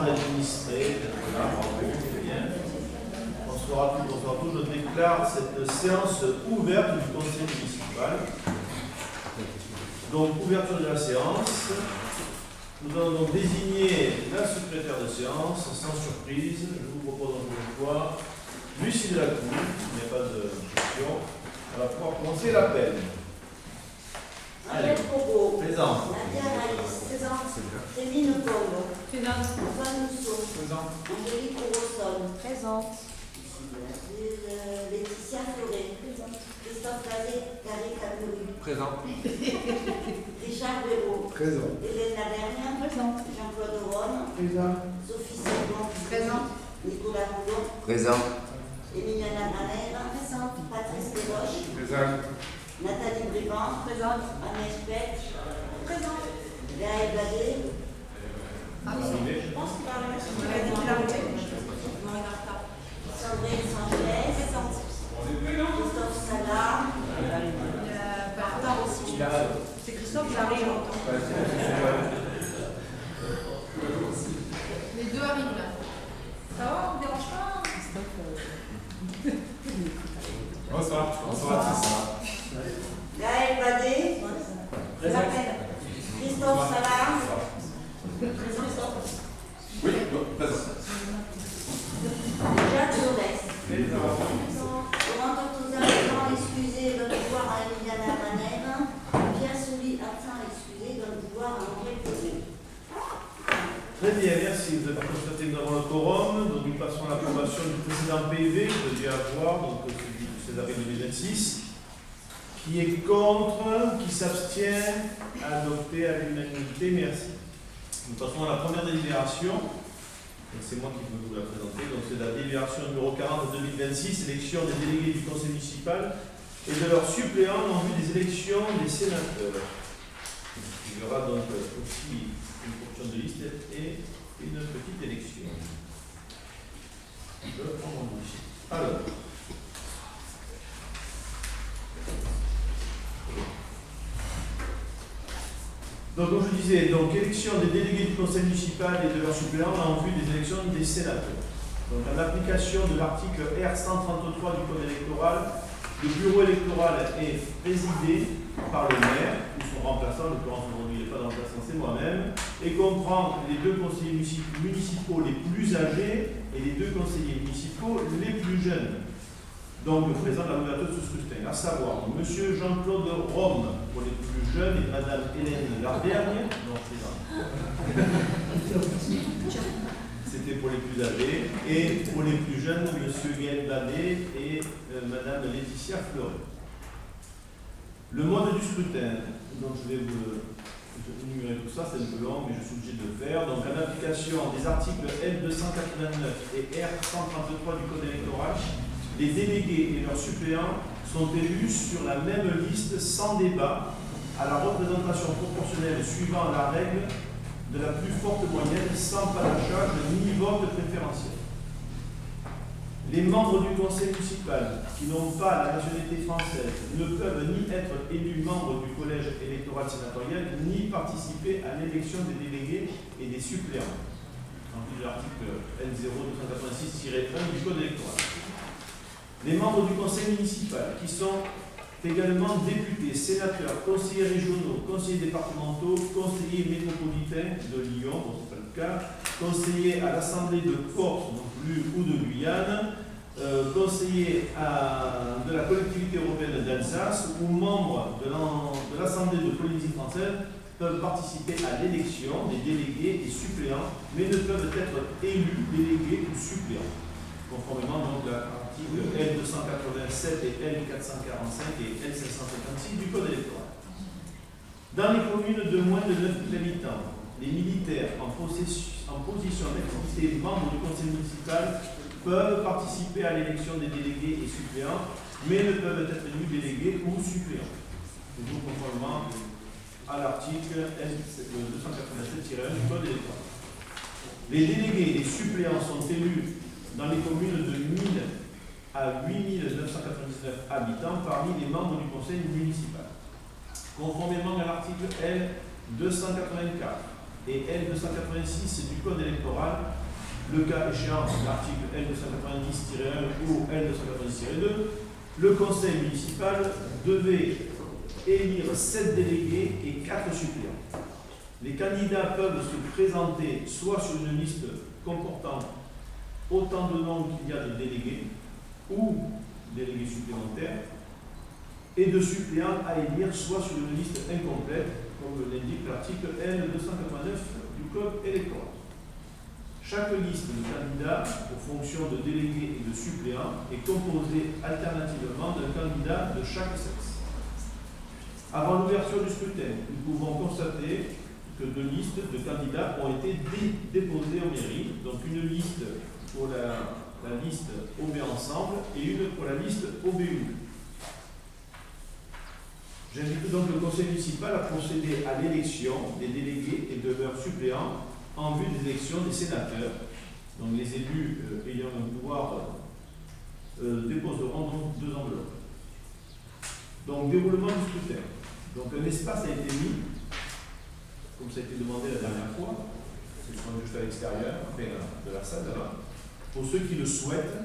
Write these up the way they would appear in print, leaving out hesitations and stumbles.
d'administrer, voilà, bravo, c'est bien. Bonsoir à tous, bonsoir à tous. Je déclare cette séance ouverte du conseil municipal. Donc, ouverture de la séance. Nous allons donc désigner la secrétaire de séance, sans surprise. Je vous propose encore une fois Lucie Delacour, il n'y a pas de question. On va pouvoir commencer l'appel. Angèle Progo. Présent. Nadia Raïs. Présente. Céline Combo. Présente. Antoine Mousseau. Présent. Angélique Rosson. Présente. Laetitia Fleuret. Présente. Christophe Garé-Cabouri. Présent. Richard Béraud. Présent. Hélène Lavergne. Présente. Jean-Claude Rome. Présent. Sophie Sebon. Présente. Nicolas Boulon. Présent. Emiliana Manère. Présente. Patrice Desroches. Présent. Nathalie Brivant. Présente. Agnès Pech. Présente. Gaël Badé. Arrivé. Je pense qu'il va arriver. On a dit qu'il arrivait. Non, il est en retard. Sandrine Sanchez. Présente. Christophe Salah. Il est en retard aussi. C'est Christophe qui arrive. Les deux arrivent là. Ça va, on ne dérange pas? Bonsoir. Bonsoir à tous. Gaël Badé. Présente. Christophe Salah. Oui, présent. Jacques Jaurès. Laurent Tortosa, excusé, donne pouvoir à Emiliana Manère. Pierre Souly, absent, excusé, donne pouvoir à André Pelé. Très bien, merci. Vous avez constaté que nous avons le quorum. Donc, nous passons à l'approbation du précédent PV que vous deviez avoir, donc celui du 16 avril 2026. Qui est contre, qui s'abstient, adopté à l'unanimité, merci. Nous passons à la première délibération. C'est moi qui peux vous la présenter. Donc, c'est la délibération numéro 40 de 2026, élection des délégués du conseil municipal et de leurs suppléants en vue des élections des sénateurs. Il y aura donc aussi une portion de liste et une petite élection. Je prends mon dossier. Alors. Donc, comme je disais, donc, élection des délégués du conseil municipal et de leurs suppléants en vue des élections des sénateurs. Donc, en application de l'article R133 du Code électoral, le bureau électoral est présidé par le maire, ou son remplaçant, en l'occurrence aujourd'hui il n'y a pas de remplaçant, c'est moi-même, et comprend les deux conseillers municipaux les plus âgés et les deux conseillers municipaux les plus jeunes. Donc, le président de la l'ouverture de ce scrutin, à savoir M. Jean-Claude Rome pour les plus jeunes et Mme Hélène Lavergne, non, c'était pour les plus âgés, et pour les plus jeunes, M. Gaël Badé et Mme Laetitia Fleuret. Le mode du scrutin, donc je vais vous énumérer tout ça, c'est un peu long, mais je suis obligé de le faire. Donc, en application des articles L289 et R133 du Code électoral, les délégués et leurs suppléants sont élus sur la même liste sans débat à la représentation proportionnelle suivant la règle de la plus forte moyenne sans panachage ni vote préférentiel. Les membres du conseil municipal qui n'ont pas la nationalité française ne peuvent ni être élus membres du collège électoral sénatorial ni participer à l'élection des délégués et des suppléants. En vue de l'article L0286-1 du Code électoral. Les membres du conseil municipal qui sont également députés, sénateurs, conseillers régionaux, conseillers départementaux, conseillers métropolitains de Lyon, bon, c'est pas le cas, conseillers à l'Assemblée de Corse non plus ou de Guyane, conseillers de la collectivité européenne d'Alsace ou membres de l'Assemblée de Polynésie française peuvent participer à l'élection des délégués et suppléants, mais ne peuvent être élus délégués ou suppléants, conformément donc à l'article L287 et L445 et L556 du Code électoral. Dans les communes de moins de 9 000 habitants, les militaires en position d'activité membres du conseil municipal peuvent participer à l'élection des délégués et suppléants, mais ne peuvent être élus délégués ou suppléants. Toujours conformément à l'article L287-1 du Code électoral. Les délégués et les suppléants sont élus dans les communes de 1000 à 8999 habitants parmi les membres du conseil municipal. Conformément à l'article L284 et L286 du Code électoral, le cas échéant, l'article L290-1 ou L290-2, le conseil municipal devait élire 7 délégués et 4 suppléants. Les candidats peuvent se présenter soit sur une liste comportant autant de noms qu'il y a de délégués ou délégués supplémentaires et de suppléants à élire soit sur une liste incomplète, comme l'indique l'article L289 du Code électoral. Chaque liste de candidats aux fonctions de délégués et de suppléants est composée alternativement d'un candidat de chaque sexe. Avant l'ouverture du scrutin, nous pouvons constater que 2 listes de candidats ont été déposées en mairie, donc une liste pour la liste OB Ensemble et une pour la liste OBU. J'invite donc le conseil municipal à procéder à l'élection des délégués et de leurs suppléants en vue des élections des sénateurs. Donc les élus ayant un pouvoir déposeront donc 2 enveloppes. Donc déroulement du scrutin. Donc un espace a été mis, comme ça a été demandé la dernière fois, c'est juste à l'extérieur, de la salle là-bas. Pour ceux qui le souhaitent,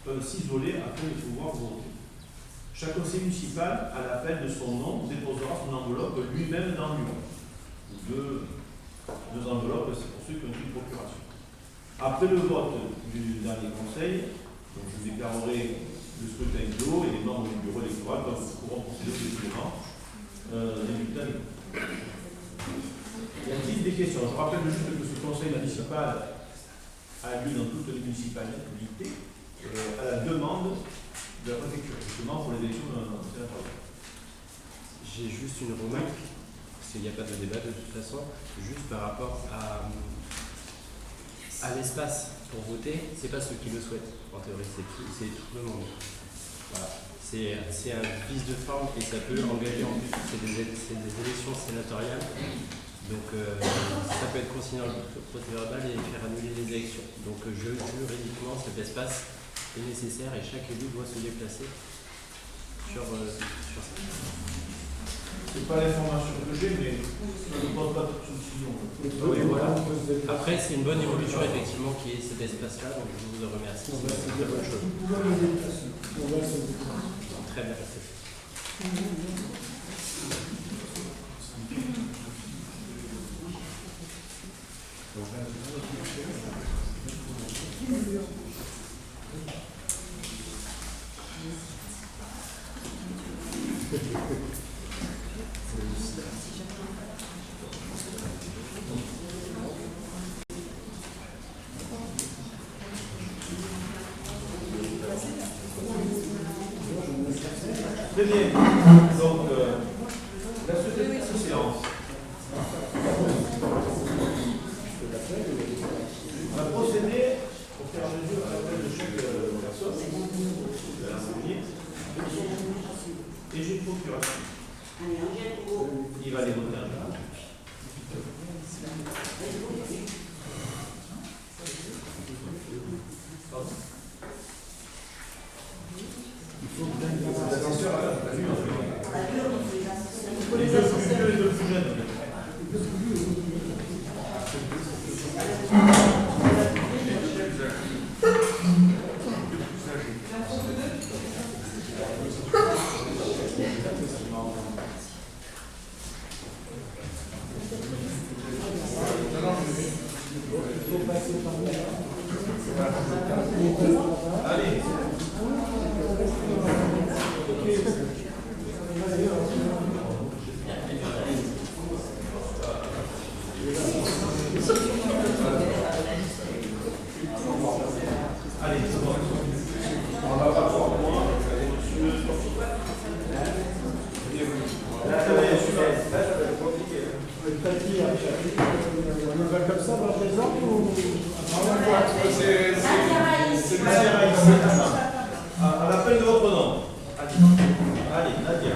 peuvent s'isoler afin de pouvoir voter. Chaque conseiller municipal, à l'appel de son nom, déposera son enveloppe lui-même dans l'urne. 2 enveloppes, c'est pour ceux qui ont une procuration. Après le vote du dernier conseil, donc je déclarerai le scrutin clos et les membres du bureau électoral pourront procéder au déroulement des bulletins. Y a-t-il des questions? Je rappelle juste que ce conseil municipal a lieu dans toutes les municipalités à la demande de la préfecture, justement pour les élections sénatoriales. J'ai juste une remarque, parce qu'il n'y a pas de débat de toute façon, juste par rapport à l'espace pour voter, c'est pas ceux qui le souhaitent, en théorie, c'est tout le monde. Voilà. C'est un vice de forme et ça peut engager en plus, c'est des élections sénatoriales, donc ça peut être consigné dans le procès-verbal et faire annuler les élections. Donc juridiquement, cet espace est nécessaire et chaque élu doit se déplacer sur ça. C'est pas l'information que j'ai, mais ça ne pose pas de soucis. Oui, voilà. Après, c'est une bonne évolution effectivement qui est cet espace-là, donc je vous en remercie. C'est une très bonne chose. Très bien. Très bien. Donc, la suite de cette séance. On va procéder au fur et à mesure à l'appel de chaque personne de la réunion. Et j'ai une procuration. Il va aller voter un jour. Les deux plus vieux et les deux plus jeunes. Allez. Allez, c'est bon. On va pas voir moi. On va comme ça par exemple ou... C'est Nadia ici. À l'appel de votre nom. Allez, Nadia.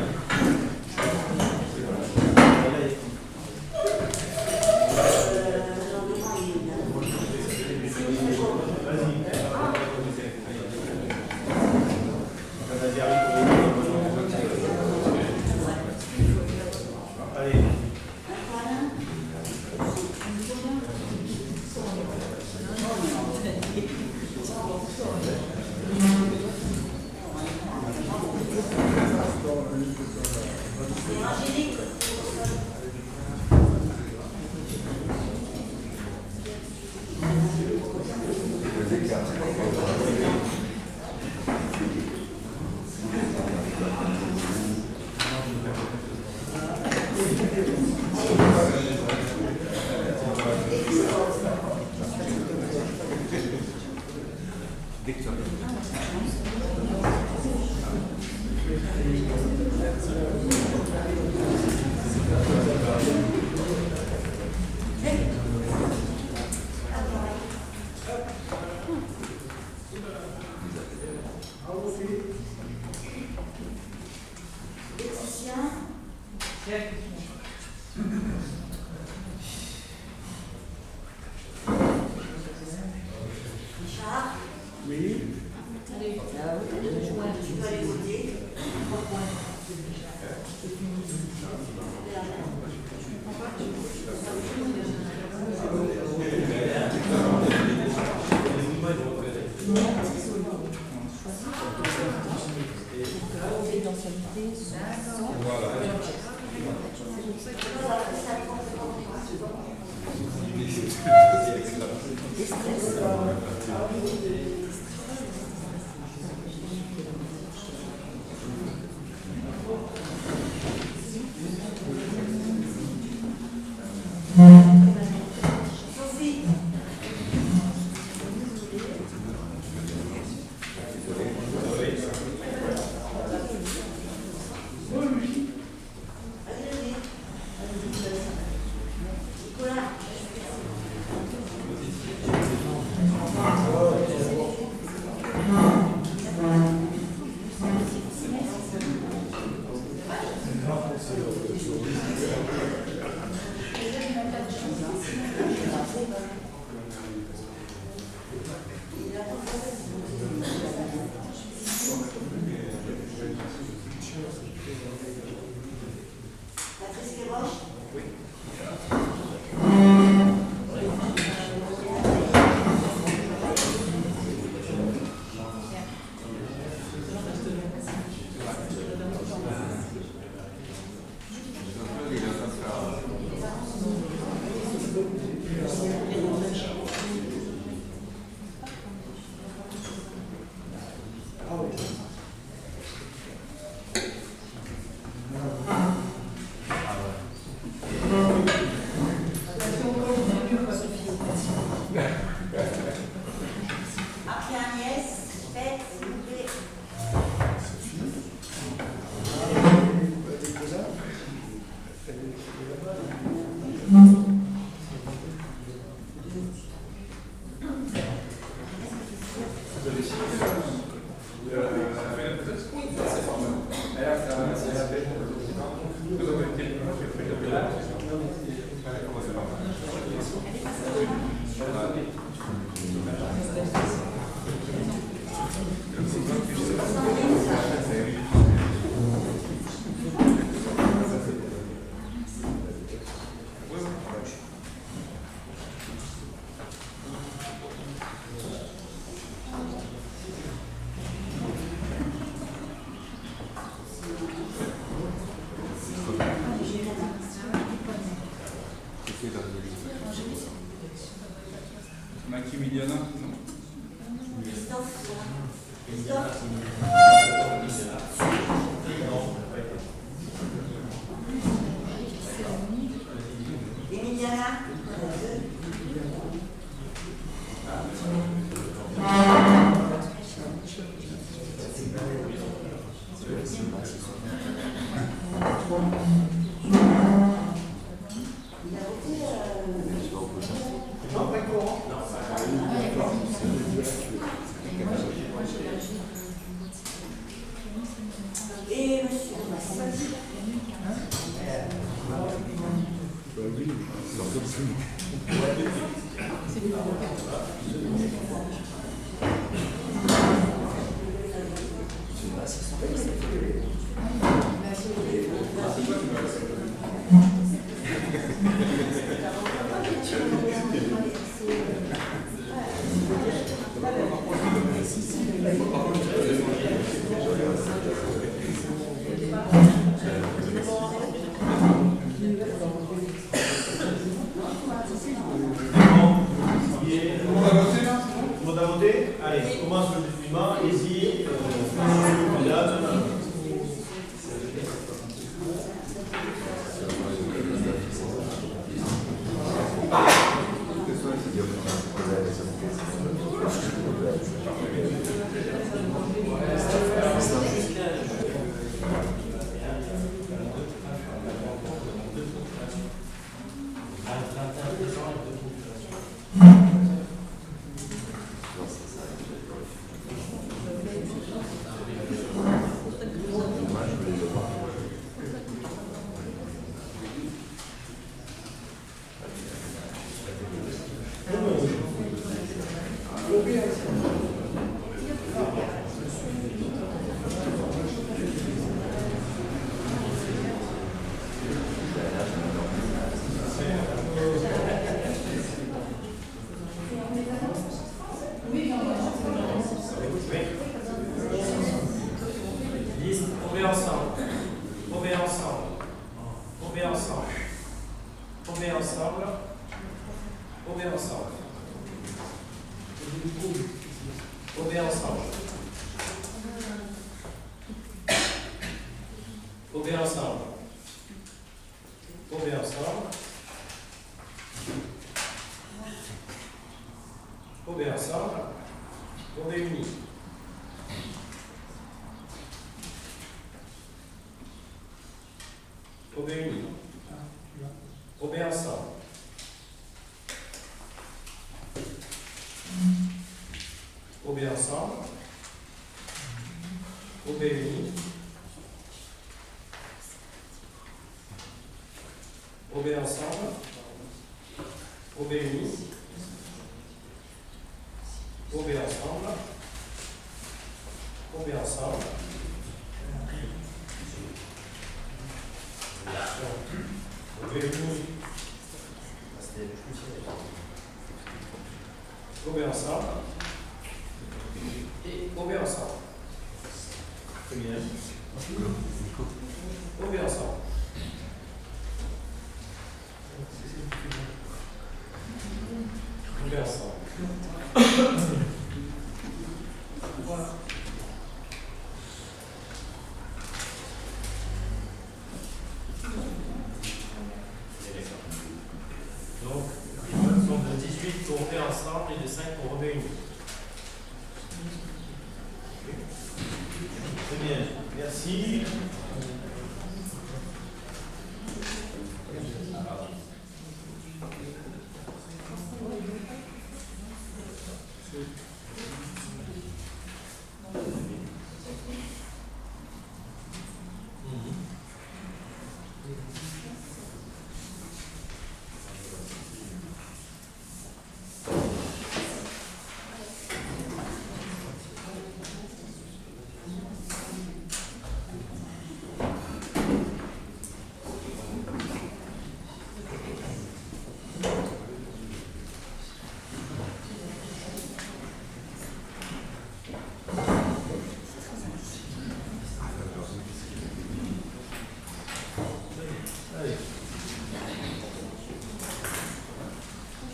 Maximiliana, non. Emiliana. Et monsieur qui est voter? Allez, on commence le dépouillement. Allez-y. Mesdames.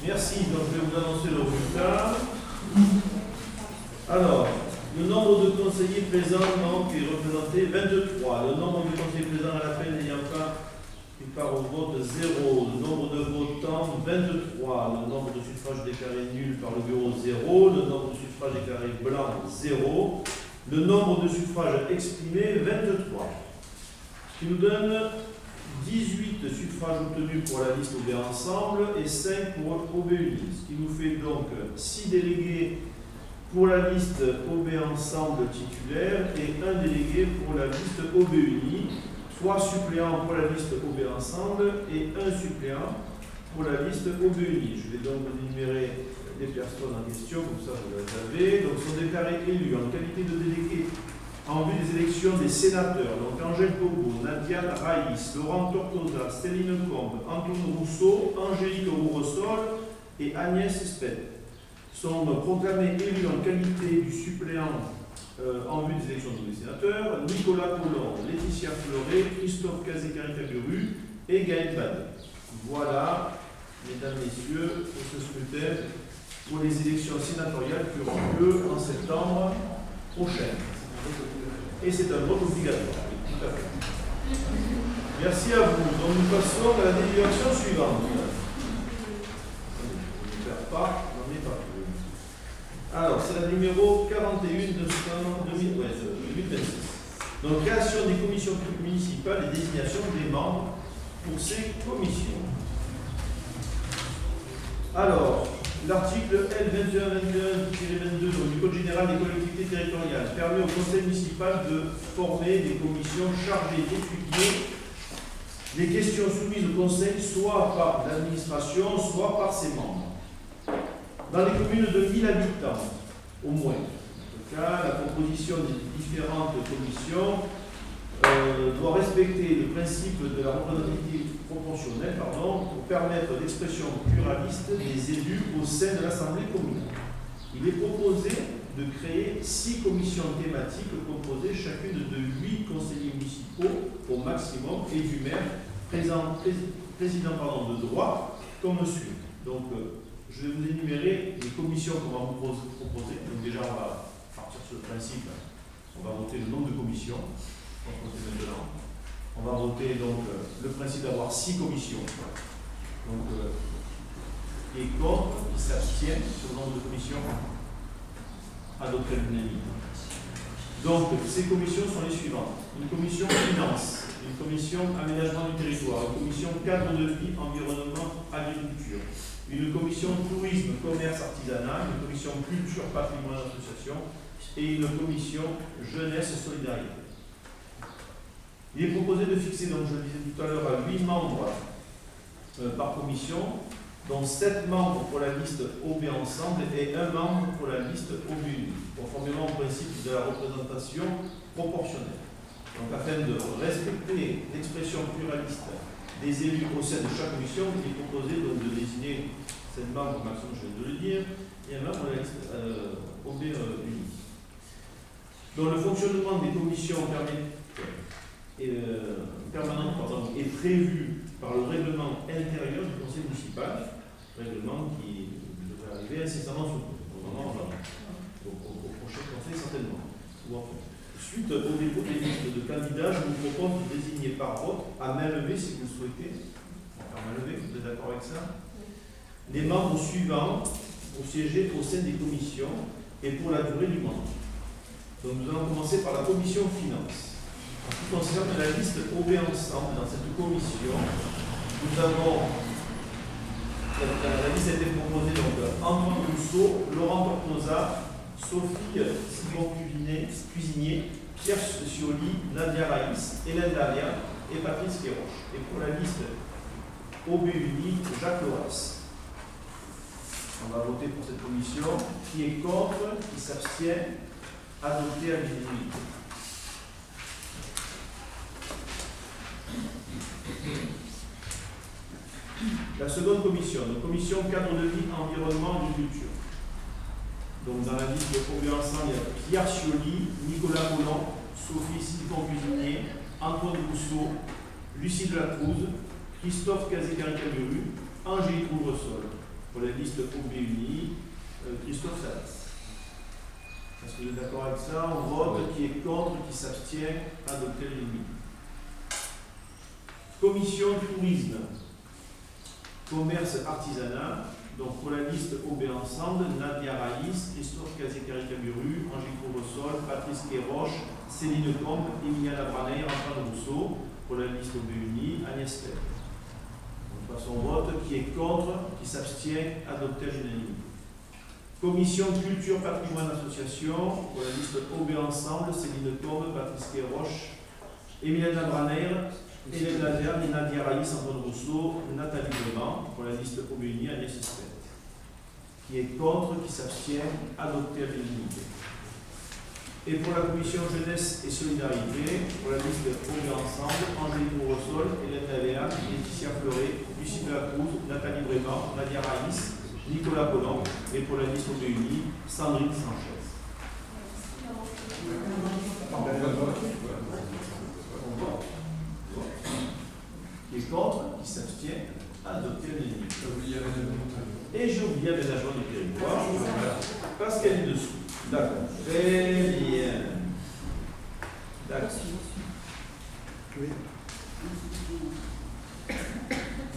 Merci, donc je vais vous annoncer le résultat. Alors, le nombre de conseillers présents donc, est représenté 23. Le nombre de conseillers présents à l'appel n'ayant pas pris part au vote 0. Le nombre de votants 23. Le nombre de suffrages déclarés nuls par le bureau 0. Le nombre de suffrages déclarés blancs 0. Le nombre de suffrages exprimés 23. Ce qui nous donne 18 suffrages obtenus pour la liste OB Ensemble et 5 pour OB Uni. Ce qui nous fait donc 6 délégués pour la liste OB Ensemble titulaire et 1 délégué pour la liste OB Uni, 3 suppléants pour la liste OB Ensemble et 1 suppléant pour la liste OB Uni. Je vais donc vous énumérer les personnes en question, comme ça vous les avez. Donc sont déclarés élus en qualité de délégués en vue des élections des sénateurs, donc Angèle Pogo, Nadia Raïs, Laurent Tortosa, Céline Combe, Antoine Rousseau, Angélique Rouressol et Agnès Spet, sont proclamés élus en qualité du suppléant en vue des élections des sénateurs, Nicolas Collomb, Laetitia Fleuret, Christophe Cazé-Caricaburu et Gaël Bade. Voilà, mesdames, messieurs, pour ce scrutin pour les élections sénatoriales qui auront lieu en septembre prochain. Et c'est un vote obligatoire. Tout à fait. Merci à vous. Donc nous passons à la délibération suivante. Je ne perds pas, n'en ai pas plus. Alors, c'est la numéro 41 de 2026. Donc, création des commissions municipales et désignation des membres pour ces commissions. Alors, l'article L2121-22 du Code général des collectivités territoriales permet au conseil municipal de former des commissions chargées d'étudier les questions soumises au conseil soit par l'administration, soit par ses membres. Dans les communes de 1000 habitants, au moins, la composition des différentes commissions doit respecter le principe de la représentativité proportionnelle pour permettre l'expression pluraliste des élus au sein de l'Assemblée communale. Il est proposé de créer 6 commissions thématiques composées chacune de 8 conseillers municipaux au maximum et du maire président de droit comme suit. Donc, je vais vous énumérer les commissions qu'on va vous proposer. Donc déjà, on va partir sur le principe, on va voter le nombre de commissions. On va voter donc le principe d'avoir 6 commissions. Donc, qui est contre, qui s'abstient sur le nombre de commissions, adopté à l'unanimité. Donc, ces commissions sont les suivantes. Une commission finance, une commission aménagement du territoire, une commission cadre de vie, environnement, agriculture, une commission tourisme, commerce, artisanat, une commission culture, patrimoine, association et une commission jeunesse et solidarité. Il est proposé de fixer, donc je le disais tout à l'heure, 8 membres par commission, dont 7 membres pour la liste OB ensemble et 1 membre pour la liste OB unie, conformément au principe de la représentation proportionnelle. Donc afin de respecter l'expression pluraliste des élus au sein de chaque commission, il est proposé donc de désigner 7 membres, au maximum je viens de le dire, et 1 membre pour la liste OB unie. Donc le fonctionnement des commissions permanentes est prévu par le règlement intérieur du conseil municipal, règlement qui devrait arriver incessamment au prochain conseil certainement. Suite au dépôt des listes de candidats, je vous propose de désigner par vote, à main levée si vous le souhaitez, à main levée, vous êtes d'accord avec ça, les membres suivants pour siéger au sein des commissions et pour la durée du mandat. Donc nous allons commencer par la commission finance. En ce qui concerne la liste OB ensemble, dans cette commission, nous avons, la liste a été proposée donc Antoine Rousseau, Laurent Tortosa, Sophie Cuisinier, Pierre Scioli, Nadia Raïs, Hélène Dalia et Patrice Kéroche. Et pour la liste OB unie, Jacques Loras. On va voter pour cette commission. Qui est contre, qui s'abstient, adopté à l'unanimité. La seconde commission, la commission cadre de vie, environnement, agriculture. Donc dans la liste de OB ensemble, il y a Pierre Scioli, Nicolas Roland, Sophie Cuisinier, Antoine Rousseau, Lucie Delacruz, Christophe Cazé-Caricaburu, Angélique Rouvresol. Pour la liste OB unie, Christophe Salas. Est-ce que vous êtes d'accord avec ça? On vote. Qui est contre, qui s'abstient, adopté l'unanimité. Commission tourisme, commerce, artisanat. Donc pour la liste OB ensemble, Nadia Raïs, Christophe Cazé-Caricaburu, Angélique Rouvresol, Patrice Kéroche, Céline Combe, Emilia Labranet, Antoine Rousseau. Pour la liste OB unie, Agnès Pell. Donc passons au vote. Qui est contre, qui s'abstient, adopté à l'unanimité. Commission culture, patrimoine, association. Pour la liste OB ensemble, Céline Combe, Patrice Kéroche, Emilia Labranet, Hélène Dalia, Nadia Raïs, Antoine Rousseau, Nathalie Vraiment. Pour la liste OB unie, Agnès Pell. Qui est contre, qui s'abstient, adopté à l'unanimité. Et pour la commission jeunesse et solidarité, pour la liste OB ensemble, Angélique Rouvresol, Hélène Dalia, Laetitia Fleuret, Lucie Delacruz, Nathalie Vraiment, Nadia Raïs, Nicolas Colomb. Et pour la liste OB unie, Sandrine Sanchez. Qui est contre, qui s'abstient, adopté à l'unanimité. Et j'ai oublié aménagement du territoire, parce qu'elle est dessous. D'accord. Très bien. D'accord.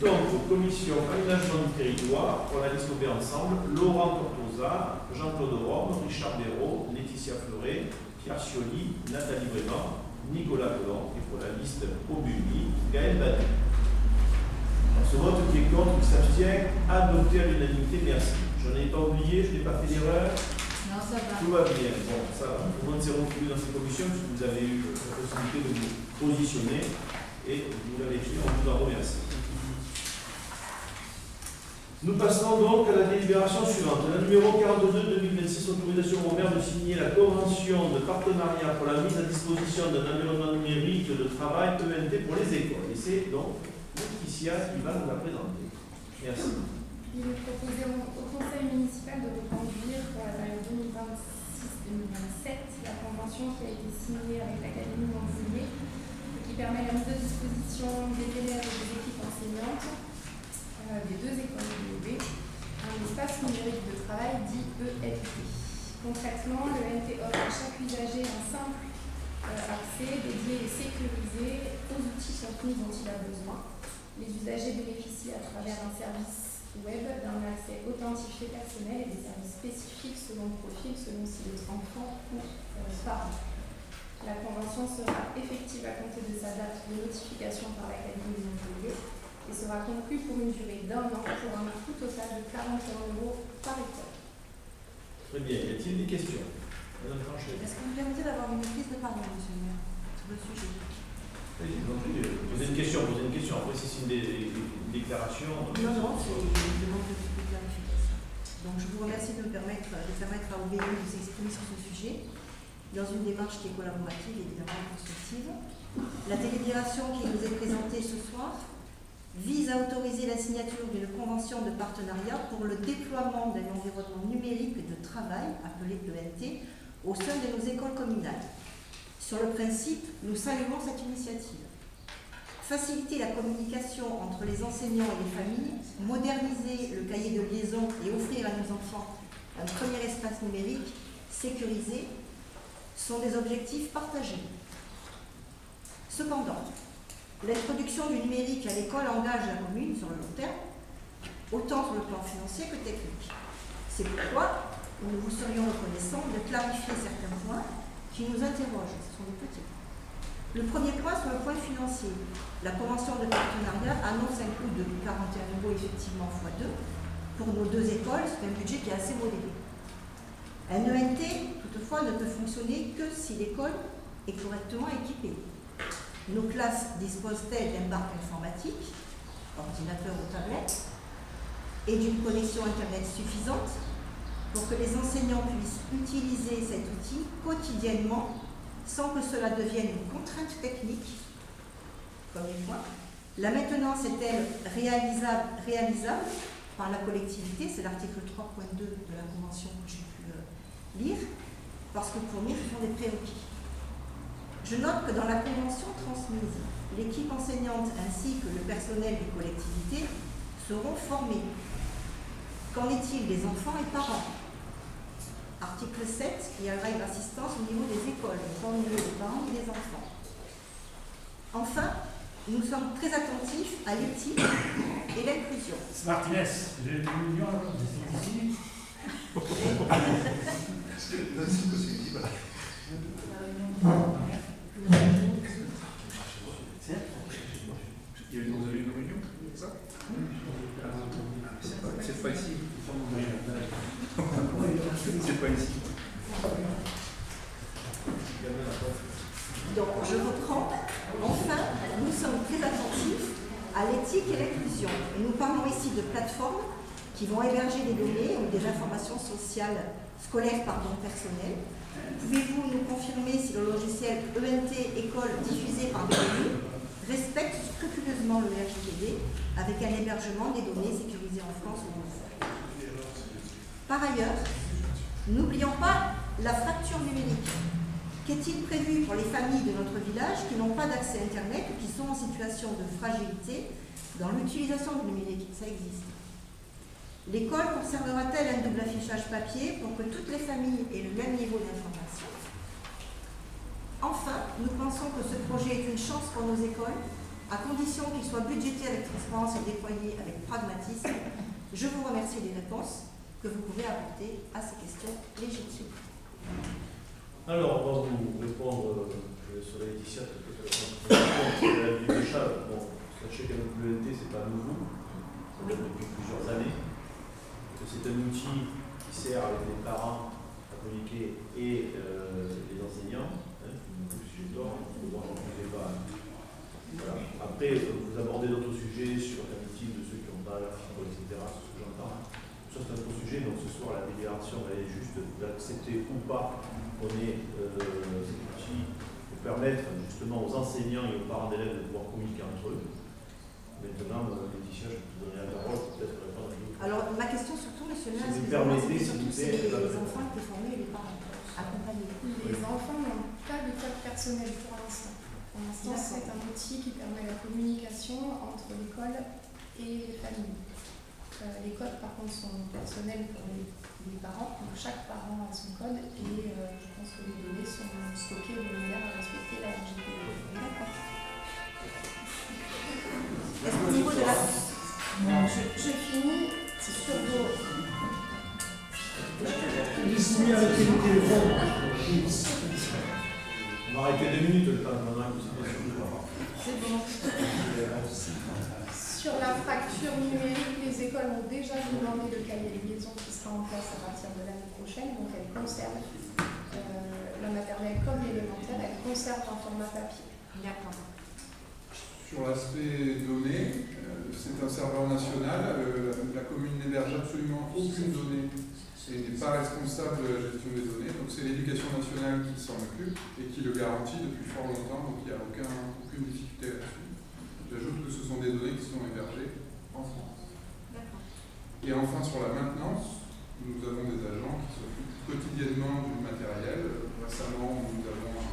Donc, commission aménagement du territoire, on a discuté ensemble, Laurent Tortosa, Jean-Claude Rome, Richard Béraud, Laetitia Fleuret, Pierre Scioli, Nathalie Brément, Nicolas Colomb, et pour la liste Aubuni, Gaël Badin. Ce vote qui est contre, qui s'abstient, adopté à l'unanimité, merci. Je n'en ai pas oublié, je n'ai pas fait d'erreur. Non, ça va. Tout va bien. Bon, ça va. Tout le monde s'est retrouvé dans ces commissions puisque vous avez eu la possibilité de vous positionner et vous l'avez fait, on vous en remercie. Nous passons donc à la délibération suivante. La numéro 42-2026, autorisation au maire de signer la convention de partenariat pour la mise à disposition d'un environnement numérique de travail ENT pour les écoles. Et c'est donc Laetitia qui va nous la présenter. Merci. Il est proposé au conseil municipal de reconduire pour la période 2026-2027 la convention qui a été signée avec l'Académie Montpellier et qui permet la mise à disposition des élèves et des équipes enseignantes des deux écoles de l'UB un espace numérique de travail dit ENT. Concrètement, l'ENT offre à chaque usager un simple accès dédié et sécurisé aux outils contenus dont il a besoin. Les usagers bénéficient à travers un service web d'un accès authentifié personnel et des services spécifiques selon le profil, selon s'il est enfant ou parent. La convention sera effective à compter de sa date de notification par l'Académie de Montpellier et sera conclue pour une durée d'1 an pour un coût total de 41 € par école. Très bien. Y a-t-il des questions? Madame Franchet. Est-ce que vous me permettez d'avoir une prise de parole, monsieur le maire, sur le sujet? Posez une question. Après, si c'est une déclaration. Non, c'est une demande de clarification. Donc, je vous remercie de permettre à Aubéry de s'exprimer sur ce sujet, dans une démarche qui est collaborative et évidemment constructive. La délibération qui nous est présentée ce soir vise à autoriser la signature d'une convention de partenariat pour le déploiement d'un environnement numérique de travail, appelé ENT, au sein de nos écoles communales. Sur le principe, nous saluons cette initiative. Faciliter la communication entre les enseignants et les familles, moderniser le cahier de liaison et offrir à nos enfants un premier espace numérique sécurisé sont des objectifs partagés. Cependant, l'introduction du numérique à l'école engage la commune sur le long terme, autant sur le plan financier que technique. C'est pourquoi nous vous serions reconnaissants de clarifier certains points qui nous interrogent. Ce sont des petits points. Le premier point sur le point financier. La convention de partenariat annonce un coût de 41 € effectivement x2. Pour nos deux écoles, c'est un budget qui est assez modéré. Un ENT, toutefois, ne peut fonctionner que si l'école est correctement équipée. Nos classes disposent-elles d'un parc informatique, ordinateur ou tablette, et d'une connexion Internet suffisante pour que les enseignants puissent utiliser cet outil quotidiennement sans que cela devienne une contrainte technique, premier point. La maintenance est-elle réalisable par la collectivité? C'est l'article 3.2 de la convention que j'ai pu lire, parce que pour nous, ce sont des prérequis. Je note que dans la convention transmise, l'équipe enseignante ainsi que le personnel des collectivités seront formés. Qu'en est-il des enfants et parents? Article 7, il y a une règle d'assistance au niveau des écoles, pas au niveau des parents et des enfants. Enfin, nous sommes très attentifs à l'éthique et l'inclusion. Martinez, j'ai une réunion, c'est ici. Vous avez une réunion? C'est ça? C'est pas ici. C'est pas ici. Donc, je reprends. Enfin, nous sommes très attentifs à l'éthique et l'inclusion. Et nous parlons ici de plateformes qui vont héberger des données ou des informations scolaires personnelles. Pouvez-vous nous confirmer si le logiciel ENT École diffusé par BNU respecte scrupuleusement le RGPD avec un hébergement des données sécurisées en France ou en Europe? Par ailleurs, n'oublions pas la fracture numérique. Qu'est-il prévu pour les familles de notre village qui n'ont pas d'accès Internet ou qui sont en situation de fragilité dans l'utilisation du numérique? Ça existe. L'école conservera-t-elle un double affichage papier pour que toutes les familles aient le même niveau d'information? Enfin, nous pensons que ce projet est une chance pour nos écoles, à condition qu'il soit budgété avec transparence et déployé avec pragmatisme. Je vous remercie des réponses que vous pouvez apporter à ces questions légitimes. Alors, on va vous répondre sur la Laetitia, l'avis de Charles. Bon, sachez qu'avec l'ENT, ce n'est pas nouveau, ça fait depuis plusieurs années. C'est un outil qui sert avec les parents à communiquer et les enseignants. Si j'ai tort, moi je ne sais pas. Voilà. Après, vous abordez d'autres sujets sur la mythique de ceux qui ont pas la fibre, etc. C'est ce que j'entends. Ça, c'est un autre sujet. Donc ce soir, la délibération, elle est juste d'accepter ou pas qu'on ait cet outil pour permettre justement aux enseignants et aux parents d'élèves de pouvoir communiquer entre eux. Maintenant, Laetitia, je vais te donner la parole pour peut-être répondre à vous. Alors, ma question surtout, monsieur le maire, Si vous excusez-moi, permettez, c'est s'il vous surtout plaît, les enfants qui sont formés et les parents accompagnés. Les enfants n'ont pas de code personnel pour l'instant. Pour l'instant, c'est un outil qui permet la communication entre l'école et les familles. Les codes, par contre, sont personnels pour les parents. Donc, chaque parent a son code et je pense que les données sont stockées de manière à respecter la RGPD. D'accord. Est-ce qu'au niveau de la... Je finis sur vos... On va arrêter 2 minutes le temps de C'est bon. Sur la fracture numérique, les écoles ont déjà demandé le cahier de liaison qui sera en place à partir de l'année prochaine. Donc elles conservent la maternelle comme l'élémentaire, elles conservent en format papier. D'accord. Sur l'aspect données, c'est un serveur national. La commune n'héberge absolument aucune donnée et n'est pas responsable de la gestion des données. Donc c'est l'éducation nationale qui s'en occupe et qui le garantit depuis fort longtemps. Donc il n'y a aucune difficulté là-dessus. J'ajoute que ce sont des données qui sont hébergées en France. Et enfin sur la maintenance, nous avons des agents qui s'occupent quotidiennement du matériel. Récemment, nous avons un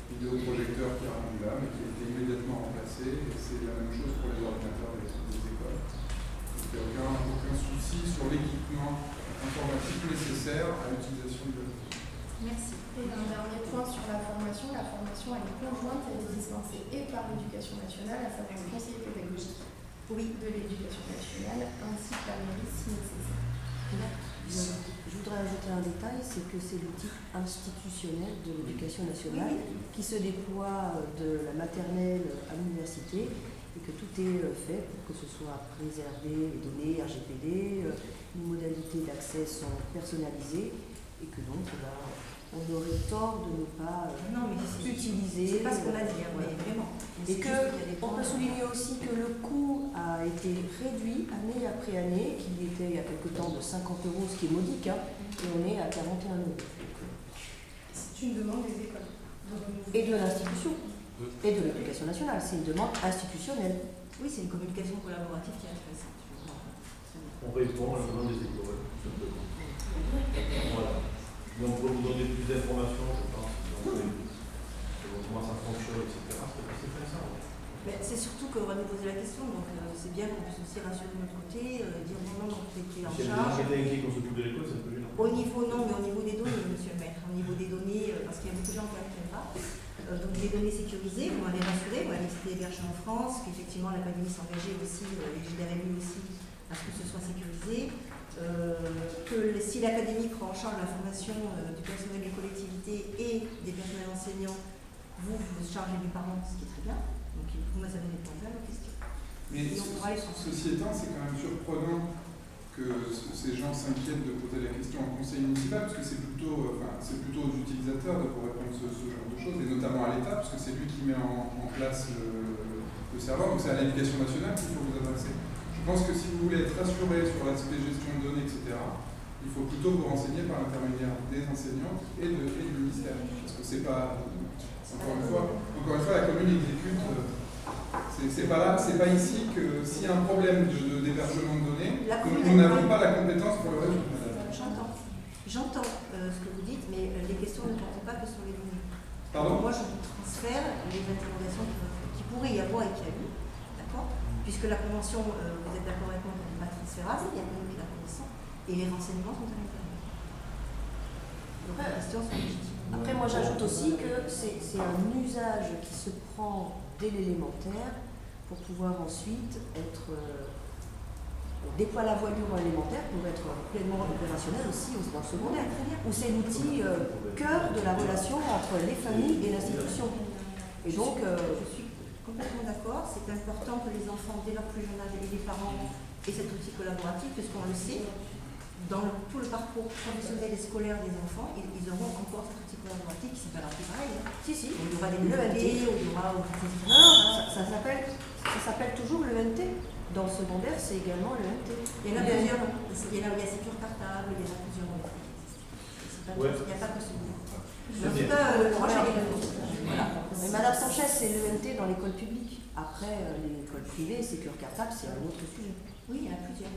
vidéoprojecteur qui a rendu là, mais qui a été immédiatement remplacé. Et c'est la même chose pour les ordinateurs des écoles. Donc il n'y a aucun souci sur l'équipement informatique nécessaire à l'utilisation de l'outil. Merci. Et un dernier point sur la formation elle est conjointe, elle est dispensée et par l'éducation nationale, à savoir le conseiller pédagogique de l'éducation nationale, ainsi que la mairie si nécessaire. Je voudrais ajouter un détail, c'est que c'est l'outil institutionnel de l'éducation nationale qui se déploie de la maternelle à l'université et que tout est fait pour que ce soit préservé, les données RGPD, les modalités d'accès sont personnalisées et que donc on aurait tort de ne pas utiliser. C'est pas ce qu'on a dit, mais vraiment. Et on peut souligner aussi que le coût a été réduit année après année, qu'il était il y a quelque temps de 50 €, ce qui est modique, et on est à 41 €. C'est une demande des écoles. Et de l'institution, et de l'éducation nationale. C'est une demande institutionnelle. Oui, c'est une communication collaborative qui est intéressante. On répond à la demande des écoles, tout simplement. Voilà. Donc, pour vous donner plus d'informations, je pense, comment ça fonctionne, etc. C'est intéressant. C'est surtout qu'on va nous poser la question, donc c'est bien qu'on puisse aussi rassurer de notre côté, dire non, donc tu es pris en charge. Si il y a qu'on s'occupe de l'école, c'est un peu gênant. Au niveau, non, mais au niveau des données, monsieur le maître, au niveau des données, parce qu'il y a beaucoup de gens qui ne comprennent pas. Donc les données sécurisées, on va les rassurer, on va les héberger en France, qu'effectivement l'Académie s'engageait aussi, les JDRMU aussi, à ce que ce soit sécurisé. Que si l'Académie prend en charge la formation du personnel des collectivités et des personnels enseignants, vous chargez du parent, ce qui est très bien. Donc pour moi, ça donne des points à la question. Mais ceci étant, c'est quand même surprenant que ces gens s'inquiètent de poser la question en conseil municipal, parce que c'est plutôt aux utilisateurs de pouvoir répondre ce genre de choses, et notamment à l'État, parce que c'est lui qui met en place le serveur, donc c'est à l'éducation nationale qu'il faut vous adresser. Je pense que si vous voulez être rassuré sur l'aspect gestion de données, etc., il faut plutôt vous renseigner par l'intermédiaire des enseignants et du ministère. Parce que c'est pas, encore une fois, la commune exécute. C'est pas ici que s'il y a un problème d'hébergement de données, nous n'avons pas la compétence pour le résoudre. J'entends ce que vous dites, mais les questions ne portent pas que sur les données. Pardon ? Moi, je vous transfère les interrogations qui pourrait y avoir et qu'il y a eu, d'accord ? Puisque la convention, vous êtes d'accord avec moi, n'est pas transférable, il y a quelqu'un qui la connaissant, et les renseignements sont à l'intérieur. Donc la question est légitime. Après, moi j'ajoute aussi que c'est un usage qui se prend dès l'élémentaire pour pouvoir ensuite être. On déploie la voilure en élémentaire pour être pleinement opérationnel aussi au secondaire, où c'est l'outil cœur de la relation entre les familles et l'institution. Et donc, je suis complètement d'accord, c'est important que les enfants, dès leur plus jeune âge, et les parents aient cet outil collaboratif, puisqu'on le sait, dans tout le parcours professionnel et scolaire des enfants, ils auront encore cet outil collaboratif qui s'appellera plus pareil. si, Il y aura des l'ENT, il y aura ça s'appelle toujours l'ENT. Dans le secondaire, c'est également l'ENT. Il y en a plusieurs, il y a Secure Cartable, il y en a plusieurs. Il n'y a pas que celui-là. En tout cas, le projet est là. Voilà. Mais Madame Sanchez, c'est l'ENT dans l'école publique. Après, l'école privée, Secure Cartable, c'est un autre sujet. Oui, il y en a plusieurs.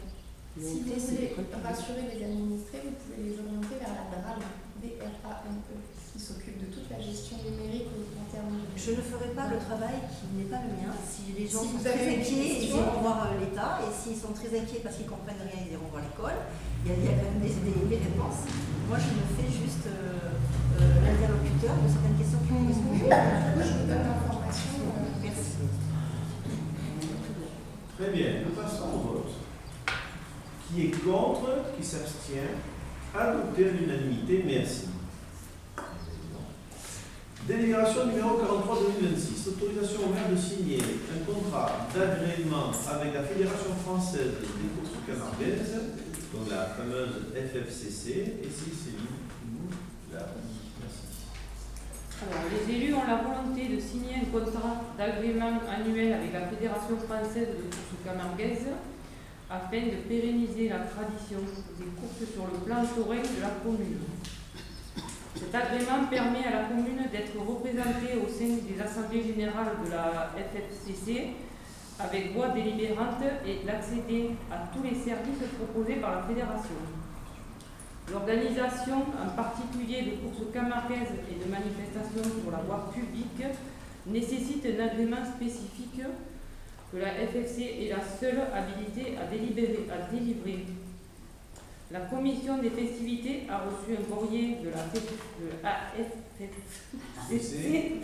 Si L'ENT, vous c'est voulez l'école publique. rassurer les administrés, vous pouvez les orienter vers la DRAME, D-R-A-M-E, qui s'occupe de toute la gestion numérique en termes de... Je ne ferai pas le travail qui n'est pas le mien. Si les gens Si sont vous très avez une inquiets, ils question, iront voir l'État. Et s'ils sont très inquiets parce qu'ils ne comprennent rien, ils iront voir l'école. Il y a quand même des réponses. Moi, je me fais juste l'interlocuteur de certaines questions qui me posent. Je vous donne l'information. Merci. Très bien, nous passons au vote. Qui est contre, qui s'abstient, adopté à l'unanimité, merci. Délibération numéro 43-2026, autorisation au maire de signer un contrat d'agrément avec la Fédération française des courses camarguaises, donc la fameuse FFCC, et si c'est nous, là, merci. Alors, les élus ont la volonté de signer un contrat d'agrément annuel avec la Fédération française de courses camarguaises afin de pérenniser la tradition des courses sur le plan taurin de la commune. Cet agrément permet à la commune d'être représentée au sein des assemblées générales de la FFCC avec voix délibérante et d'accéder à tous les services proposés par la fédération. L'organisation, en particulier de courses camarguaises et de manifestations sur la voie publique, nécessite un agrément spécifique que la FFC est la seule habilitée à délivrer. La commission des festivités a reçu un courrier de la AFFCC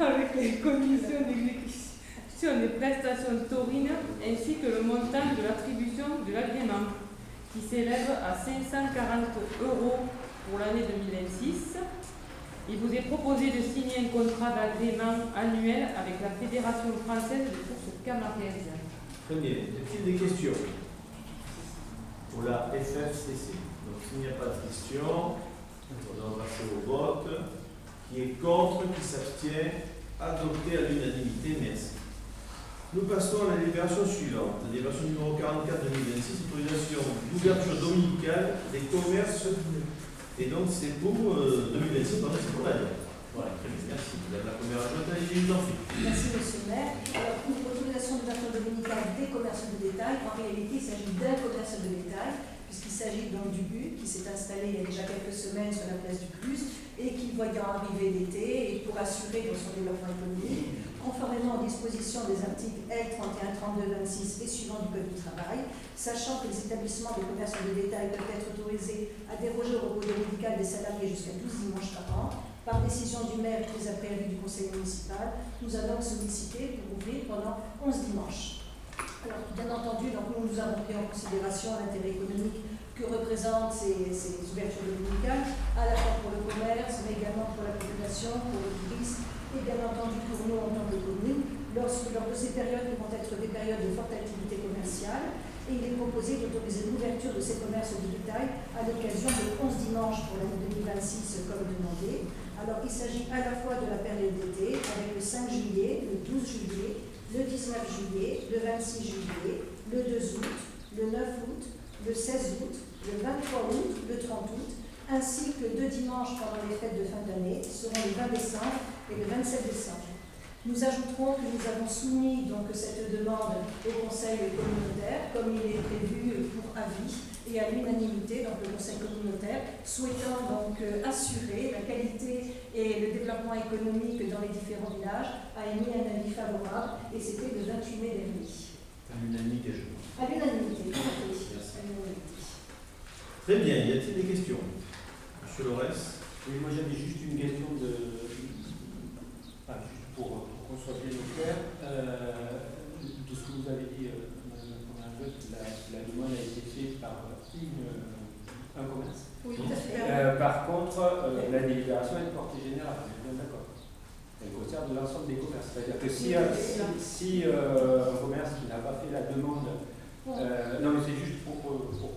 avec les conditions d'exécution des prestations taurines ainsi que le montant de l'attribution de l'agrément qui s'élève à 540 € pour l'année 2026. Il vous est proposé de signer un contrat d'agrément annuel avec la Fédération française de courses camarguaises. Très bien. Y a-t-il des questions pour la FFCC? Donc, s'il n'y a pas de questions, on va passer au vote. Qui est contre, qui s'abstient, adopté à l'unanimité, merci. Nous passons à la délibération suivante. La délibération numéro 44-2026, autorisation d'ouverture dominicale des commerces. Et donc, c'est pour 2026, pardon, c'est pour l'année. Voilà, très bien, merci. Vous avez la première adjointe, allez-y, vous en faites. Merci, monsieur le maire. Alors, pour l'autorisation d'ouverture dominicale des commerces de détail, en réalité, il s'agit d'un commerce de détail, puisqu'il s'agit donc du BUT, qui s'est installé il y a déjà quelques semaines sur la place du Cluse, et qui, voyant arriver l'été, et pour assurer son développement économique, conformément aux dispositions des articles L3132-26 et suivants du Code du travail, sachant que les établissements de commerce de détail peuvent être autorisés à déroger au repos dominical des salariés jusqu'à 12 dimanches par an, par décision du maire prise après avis du conseil municipal, nous avons sollicité pour ouvrir pendant 11 dimanches. Alors, bien entendu, donc, nous avons pris en considération l'intérêt économique que représentent ces ouvertures dominicales, à la fois pour le commerce, mais également pour la population, pour le tourisme, et bien entendu pour nous en tant que commune, lors de ces périodes qui vont être des périodes de forte activité commerciale. Et il est proposé d'autoriser l'ouverture de ces commerces de détail à l'occasion de 11 dimanches pour l'année 2026 comme demandé. Alors il s'agit à la fois de la période d'été avec le 5 juillet, le 12 juillet, le 19 juillet, le 26 juillet, le 2 août, le 9 août, le 16 août, le 23 août, le 30 août, ainsi que 2 dimanches pendant les fêtes de fin d'année, seront le 20 décembre et le 27 décembre. Nous ajouterons que nous avons soumis donc cette demande au Conseil communautaire, comme il est prévu pour avis, et à l'unanimité, donc le Conseil communautaire, souhaitant donc assurer la qualité et le développement économique dans les différents villages a émis un avis favorable et c'était le 28 mai dernier. À l'unanimité, je crois. À l'unanimité, tout à fait. Merci. À l'unanimité. Très bien, y a-t-il des questions? Monsieur Lorès? Oui, moi j'avais juste une question juste pour qu'on soit bien au clair. De ce que vous avez dit, Madame la demande a été faite par un commerce. Oui, tout à fait. Par contre, la délibération est de portée générale, on est bien d'accord. Elle concerne l'ensemble des commerces. C'est-à-dire que si un commerce qui n'a pas fait la demande, non mais c'est juste pour qu'on soit.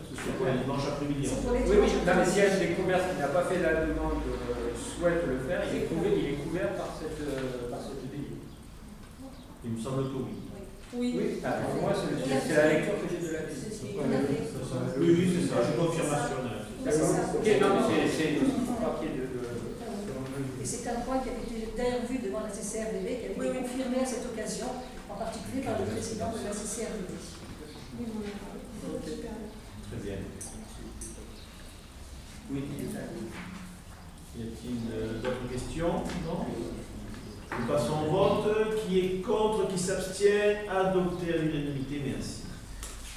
C'est pour les dimanches après-midi. Oui, non, mais s'il y a des commerces qui n'ont pas fait la demande, souhaitent le faire, il est couvert par cette délibération. Il me semble que oui. Oui. Pour moi, c'est la lecture que j'ai de la liste. Oui, c'est ça, j'ai confirmation. D'accord. Ok, non, mais c'est pour papier de. Et c'est un point qui a été d'ailleurs vu devant la CCRDV, qui a été confirmé à cette occasion, en particulier par le président de la CCRDV. Très bien. Oui. Y a-t-il d'autres questions? Non. Nous passons au vote. Qui est contre, qui s'abstient? Adopté à l'unanimité, merci.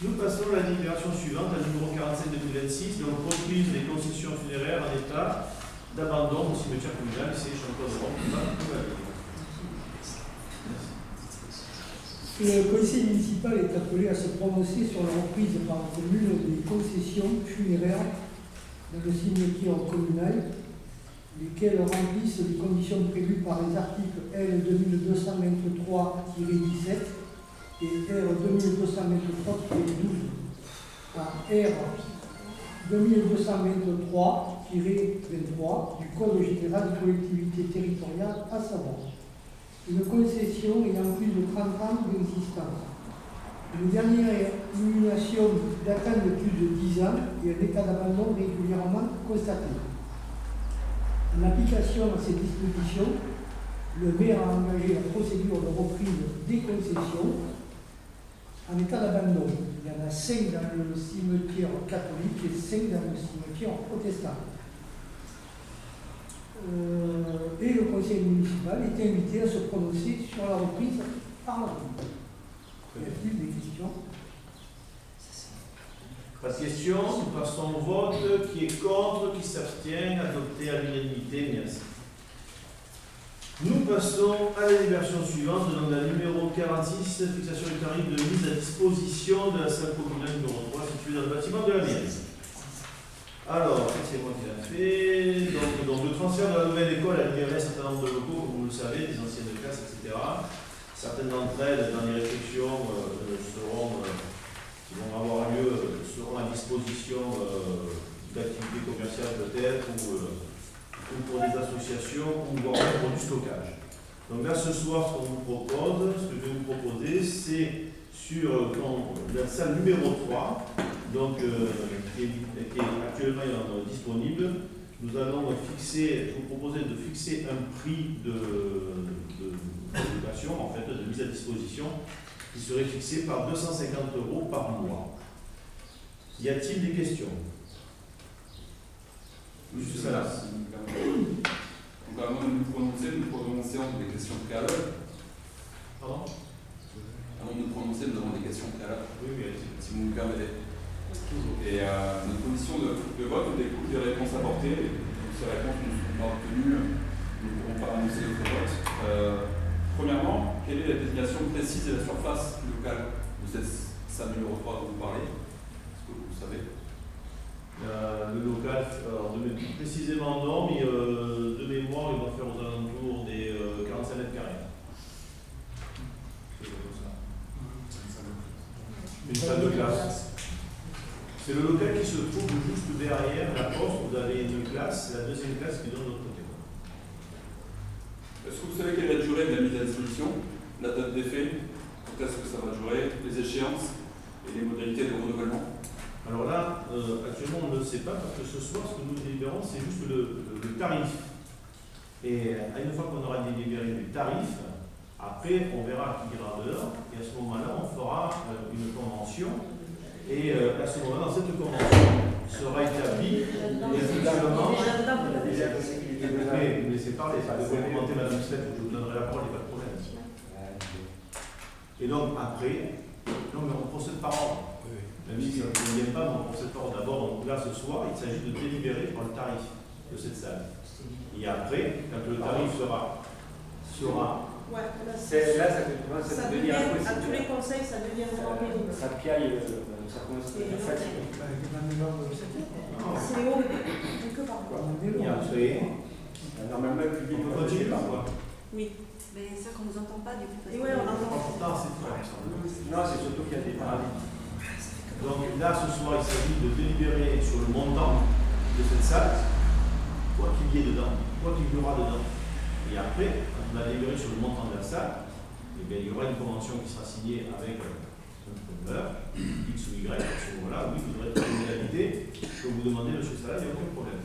Nous passons à la délibération suivante, la numéro 47-2026, de reprise des concessions funéraires en état d'abandon au cimetière communal, c'est Jean-Claude Roch. Le conseil municipal est appelé à se prononcer sur la reprise par la commune des concessions funéraires dans le cimetière communal, lesquelles remplissent les conditions prévues par les articles L 2223-17 et R 2223-12 à R 2223-23 du Code général des collectivités territoriales, à savoir une concession ayant plus de 30 ans d'existence, une dernière inhumation datant de plus de 10 ans et un état d'abandon régulièrement constaté. En application à ces dispositions, le maire a engagé la procédure de reprise des concessions en état d'abandon. Il y en a 5 dans le cimetière catholique et 5 dans le cimetière protestant. Et le conseil municipal est invité à se prononcer sur la reprise par la commune. Y a-t-il des questions? Pas de questions, nous passons au vote. Qui est contre, qui s'abstient? Adopté à l'unanimité, merci. Nous passons à la délibération suivante, donc la numéro 46, fixation du tarif de mise à disposition de la salle communale numéro 3 située dans le bâtiment de la mairie. Alors, c'est moi qui l'ai fait. Donc, le transfert de la nouvelle école a libéré un certain nombre de locaux, comme vous le savez, des anciennes classes, etc. Certaines d'entre elles, dans les réflexions qui vont avoir lieu, seront à disposition d'activités commerciales peut-être, ou pour des associations, ou voire même pour du stockage. Donc là, ce soir, ce que je vais vous proposer, c'est sur la salle numéro 3, donc, qui est actuellement disponible. Nous allons fixer, je vous proposer de fixer un prix de location, en fait, de mise à disposition, qui serait fixé par 250 € par mois. Y a-t-il des questions? Monsieur Salas. Donc avant de nous prononcer entre des questions préalables. Pardon? Avant de nous prononcer, nous avons des questions préalables. Oui, si vous me permettez. Et notre condition de vote découle des réponses apportées. Donc, ces réponses ne seront pas obtenues, nous ne pourrons pas annoncer notre vote. Premièrement, quelle est la désignation précise de la surface locale de cette salle numéro 3 dont vous parlez? Est-ce que vous le savez? Le local, précisément non, mais de mémoire, il va faire aux alentours des 45 mètres carrés. C'est comme ça. Une salle de classe. C'est le local qui se trouve juste derrière la poste. Vous avez une classe, la deuxième classe qui donne de l'autre côté. Est-ce que vous savez quelle est la durée de la mise à disposition, la date d'effet, quand est-ce que ça va durer, les échéances et les modalités de renouvellement? Alors là, actuellement, on ne le sait pas parce que ce soir, ce que nous délibérons, c'est juste le tarif. Et une fois qu'on aura délibéré du tarif, après, on verra qui ira dehors et à ce moment-là, on fera une convention Et à ce moment-là, dans cette convention, sera établi effectivement. Mais c'est parlé, ça devrait commenter Madame Steph, je vous donnerai la parole, il n'y a pas de problème. Et donc après, non mais on procède par ordre. Même si ça ne convient pas, mais on procède par ordre. D'abord, là ce soir, il s'agit de délibérer par le tarif de cette salle. Et après, quand le tarif sera ouais, là, ça devient impossible. à tous les conseils, ça devient vraiment pénible. Ça piaille, ça commence à être fatigué. C'est haut, quelque part. Et après, normalement, le public on continue par quoi? Oui. Mais ça qu'on ne nous entend pas du coup. Et ouais, on entend. Pourtant, c'est fort, il semble. Non, c'est surtout qu'il y a des paradis. Donc là, ce soir, il s'agit de délibérer sur le montant de cette salle, quoi qu'il y ait dedans, quoi qu'il y aura dedans. Et après, quand on a délibéré sur le montant de la salle, eh bien, il y aura une convention qui sera signée avec un promoteur, X ou Y, à ce moment-là, oui, vous devrez trouver une modalité que vous demandez, monsieur Salah, il n'y a aucun problème.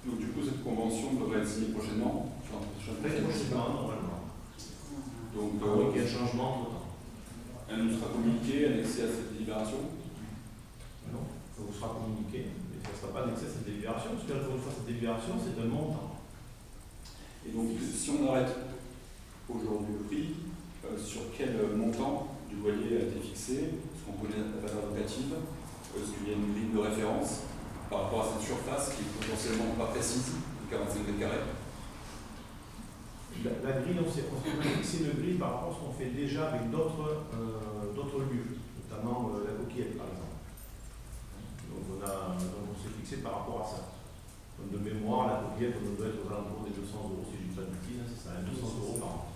Donc du coup, cette convention devrait être signée prochainement. Très prochainement, normalement. Donc, il y a un changement entre temps. Elle nous sera communiquée, annexée à cette délibération? Non, ça vous sera communiqué, mais ça ne sera pas annexé à cette délibération, parce que encore une fois, cette délibération, c'est un montant. Et donc, si on arrête aujourd'hui le prix, sur quel montant du loyer a été fixé? Est-ce qu'on connaît la valeur locative? Est-ce qu'il y a une ligne de référence par rapport à cette surface qui est potentiellement pas précise, de 45 mètres carrés? La grille, on s'est fixé une grille par rapport à ce qu'on fait déjà avec d'autres lieux, notamment la Coquillette par exemple. Donc on s'est fixé par rapport à ça. Donc de mémoire, la Coquillette, on doit être aux alentours des 200 €, si je ne dis pas de bêtises, c'est ça, 200 € par an.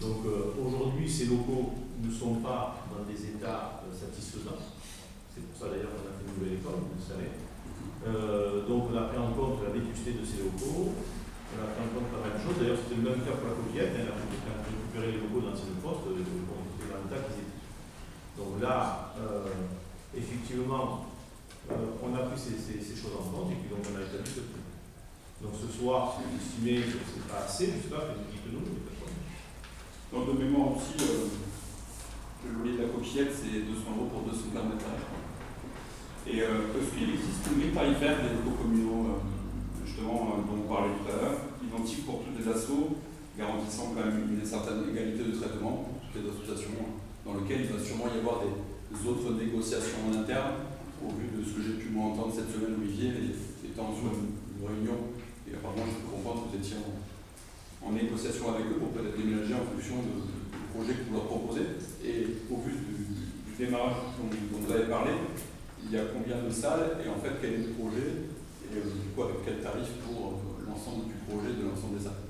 Donc aujourd'hui, ces locaux ne sont pas dans des états satisfaisants. C'est pour ça d'ailleurs qu'on a fait une nouvelle école, vous le savez. Donc on a pris en compte la vétusté de ces locaux, on a pris en compte pas mal de choses. D'ailleurs, c'était le même cas pour la Coquillette, elle a récupéré les locaux d'anciennes postes, dans l'état qu'ils étaient. Donc là, effectivement, on a pris ces choses en compte et puis donc on a établi ce prix. Donc ce soir, si vous estimez que ce n'est pas assez, je ne sais pas, dites-nous, il n'y a pas de problème. Donc de mémoire aussi, le loyer de la Coquillette, c'est 200 € pour 240 mètres carrés. Et est-ce qu'il existe une grille tarifaire des locaux communaux, justement, dont on parlait tout à l'heure, identique pour tous les assos, garantissant quand même une certaine égalité de traitement pour toutes les associations, dans lequel il va sûrement y avoir des autres négociations en interne, au vu de ce que j'ai pu moi entendre cette semaine, Olivier, étant sur une réunion, et apparemment je peux comprendre que vous étiez en négociation avec eux pour peut-être déménager en fonction du projet que vous leur proposez. Et au vu du démarrage dont vous avez parlé, il y a combien de salles et en fait quel est le projet et du coup avec quel tarif pour l'ensemble du projet de l'ensemble des salles?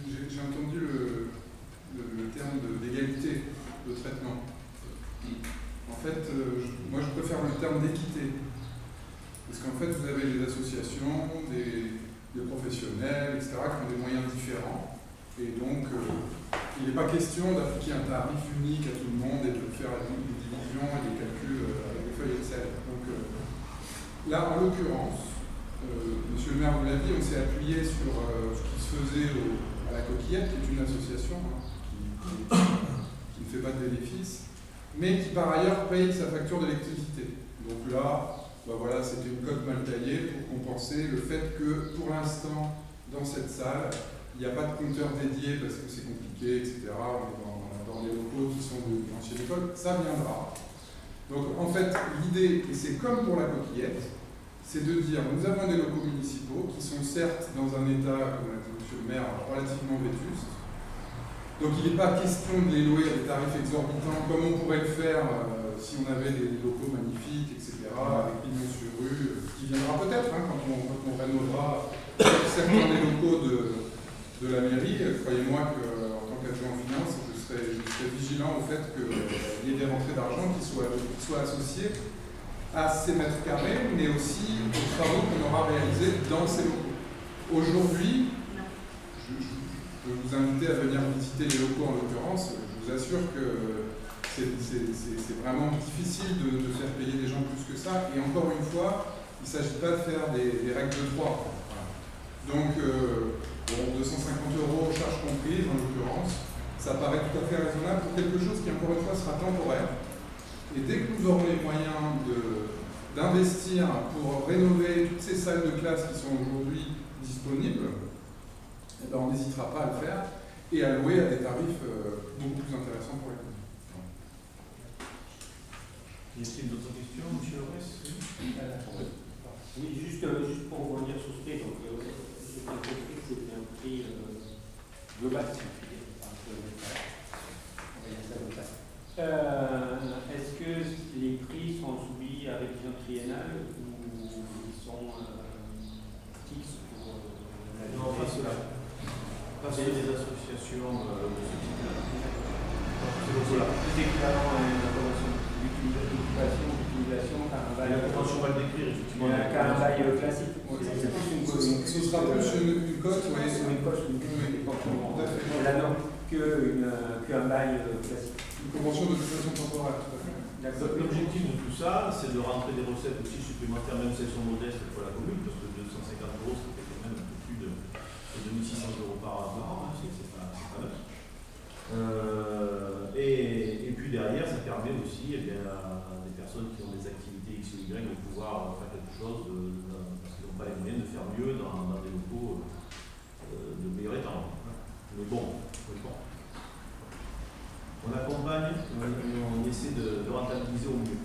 J'ai entendu le terme d'égalité de traitement. En fait, moi je préfère le terme d'équité. Parce qu'en fait, vous avez des associations, des professionnels, etc., qui ont des moyens différents. Et donc, il n'est pas question d'appliquer un tarif unique à tout le monde et de faire des divisions et des calculs avec des feuilles Excel. Donc, là, en l'occurrence, monsieur le maire vous l'a dit, on s'est appuyé sur ce qui se faisait à la Coquillette, qui est une association qui ne fait pas de bénéfices, mais qui par ailleurs paye sa facture d'électricité. Donc là, ben voilà, c'était une cote mal taillée pour compenser le fait que pour l'instant, dans cette salle, il n'y a pas de compteur dédié parce que c'est compliqué, etc. On est dans les locaux qui sont de l'ancienne école, ça viendra. Donc en fait, l'idée, et c'est comme pour la Coquillette, c'est de dire nous avons des locaux municipaux qui sont certes dans un état, comme l'a dit monsieur le maire, relativement vétuste. Donc il n'est pas question de les louer à des tarifs exorbitants comme on pourrait le faire si on avait des locaux magnifiques, etc., avec pignon sur rue, qui viendra peut-être quand on rénovera certains des locaux de la mairie. Croyez-moi qu'en tant qu'adjoint en finance, je serai vigilant au fait qu'il y ait des rentrées d'argent qui soient associées à ces mètres carrés, mais aussi aux travaux qu'on aura réalisés dans ces locaux. Aujourd'hui, je peux vous inviter à venir visiter les locaux en l'occurrence. Je vous assure que c'est vraiment difficile de faire payer des gens plus que ça. Et encore une fois, il ne s'agit pas de faire des règles de 3. Voilà. Donc, bon, 250 € charges comprises en l'occurrence, ça paraît tout à fait raisonnable pour quelque chose qui encore une fois sera temporaire. Et dès que nous aurons les moyens d'investir pour rénover toutes ces salles de classe qui sont aujourd'hui disponibles, eh ben, on n'hésitera pas à le faire et à louer à des tarifs beaucoup plus intéressants pour les communes. Y a-t-il d'autres questions, M. Lorès? Oui, juste pour rebondir sur ce prix, donc j'ai bien compris que c'était un prix global. Est-ce que les prix sont soumis à révision triennale ou ils sont fixes pour la durée? Non, pas cela. Pas ceux des associations de ce type-là. C'est plus équivalent à une convention d'utilisation qu'à un bail. La convention va le décrire, effectivement. Qu'à un bail classique. C'est plus une Ce sera plus une cote, oui. Une cote, la norme qu'un bail classique. Une convention de d'occupation temporaire, tout à fait. L'objectif de tout ça, c'est de rentrer des recettes aussi supplémentaires, même si elles sont modestes pour la commune, parce que 250 €, ça fait quand même un peu plus de 2600 € par an, c'est pas neuf. Et puis derrière, ça permet aussi à des personnes qui ont des activités X ou Y de pouvoir faire quelque chose, parce qu'ils n'ont pas les moyens de faire mieux dans des locaux de meilleur état. Mais bon. On accompagne, on essaie de rentabiliser au mieux,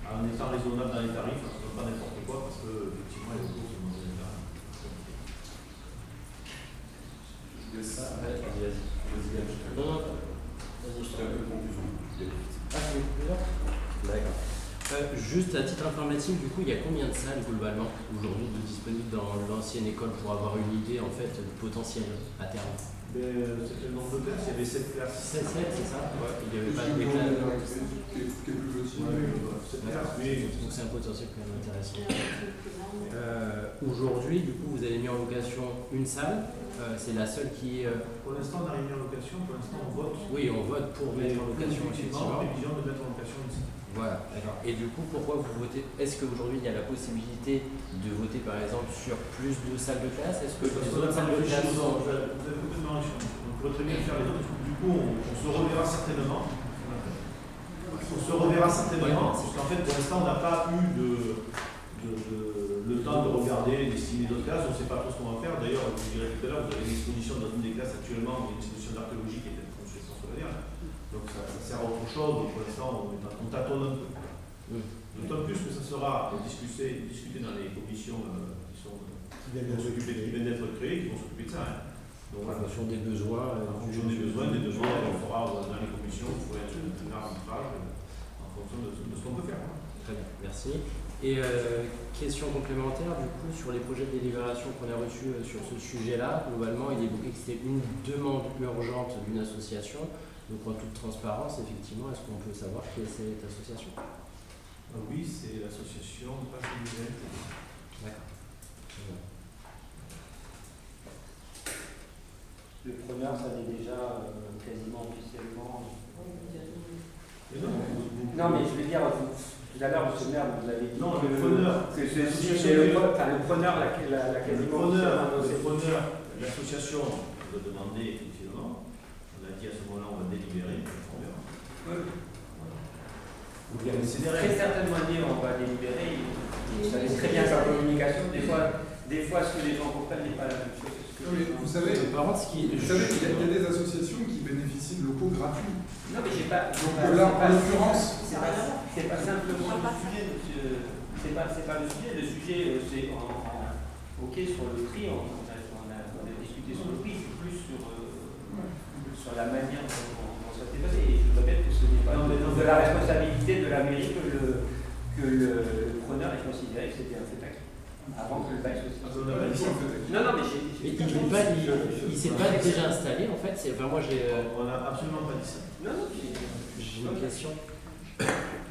en étant raisonnable dans les tarifs, on ne fait pas n'importe quoi, parce que effectivement les locaux sont dans des états. D'accord. Juste à titre informatif, du coup, il y a combien de salles globalement aujourd'hui de disponibles dans l'ancienne école pour avoir une idée en fait du potentiel à terme? C'était le nombre de classes, il y avait 7 classes. 7, c'est ça? Ouais. Il n'y avait pas de Qui est classes. plus petit. Donc c'est un potentiel quand même intéressant. Aujourd'hui, du coup, vous avez mis en location une salle. C'est la seule qui est. Pour l'instant, on a mis en location. Pour l'instant, on vote. Oui, on vote pour mettre en location, effectivement. Prévision de mettre en location une salle. Voilà, d'accord. Et du coup, pourquoi vous votez? Est-ce qu'aujourd'hui, il y a la possibilité de voter, par exemple, sur plus de salles de classe? Est-ce que les autres salles de classe sont... Vous avez complètement raison. On pourrait très bien faire les autres. Du coup, on se reverra certainement. On se reverra certainement, parce qu'en fait, pour l'instant, on n'a pas eu le temps de regarder les destinées d'autres classes. On ne sait pas trop ce qu'on va faire. D'ailleurs, je vous dirais tout à l'heure, vous avez une exposition dans une des classes actuellement, une exposition d'archéologie qui est en construction solennelle. Donc ça sert à autre chose. Donc pour l'instant, on tâtonne un peu. D'autant plus que ça sera discuté dans les commissions qui viennent d'être créées, qui vont s'occuper de ça. Donc, en fonction des besoins. En fonction des besoins, on fera dans les commissions, il faudra être un arbitrage en fonction de ce qu'on peut faire. Très bien, merci. Et question complémentaire, du coup, sur les projets de délibération qu'on a reçus sur ce sujet-là, globalement, il est évoqué que c'était une demande urgente d'une association. Donc, en toute transparence, effectivement, est-ce qu'on peut savoir qui est cette association? Oui, c'est l'association Passe Nouvelle. D'accord. Le preneur, ça l'est déjà quasiment officiellement. Non, mais je veux dire, tout à l'heure, M. le maire, vous avez dit non, que le preneur, le preneur l'a quasiment le preneur, l'association nous a demandé effectivement, on a dit à ce moment-là, on va délibérer, on verra. Très certainement dit, on va délibérer, vous savez très bien sa communication, des fois ce que les gens comprennent n'est pas la même chose. Vous savez, il y a des associations qui bénéficient de locaux gratuits. Non, mais j'ai pas. Donc là, en l'occurrence, c'est pas simplement le sujet, monsieur. C'est pas le sujet. Le sujet, c'est ok sur le prix. On a discuté sur le prix. C'est plus sur la manière dont ça s'est passé. Et je répète que ce n'est pas de la responsabilité de la mairie que le preneur est considéré que c'était un fait acquis. Avant que le bail soit signé. Non, mais il s'est pas déjà installé en fait. Moi on n'a absolument pas dit ça. Non, j'ai une question.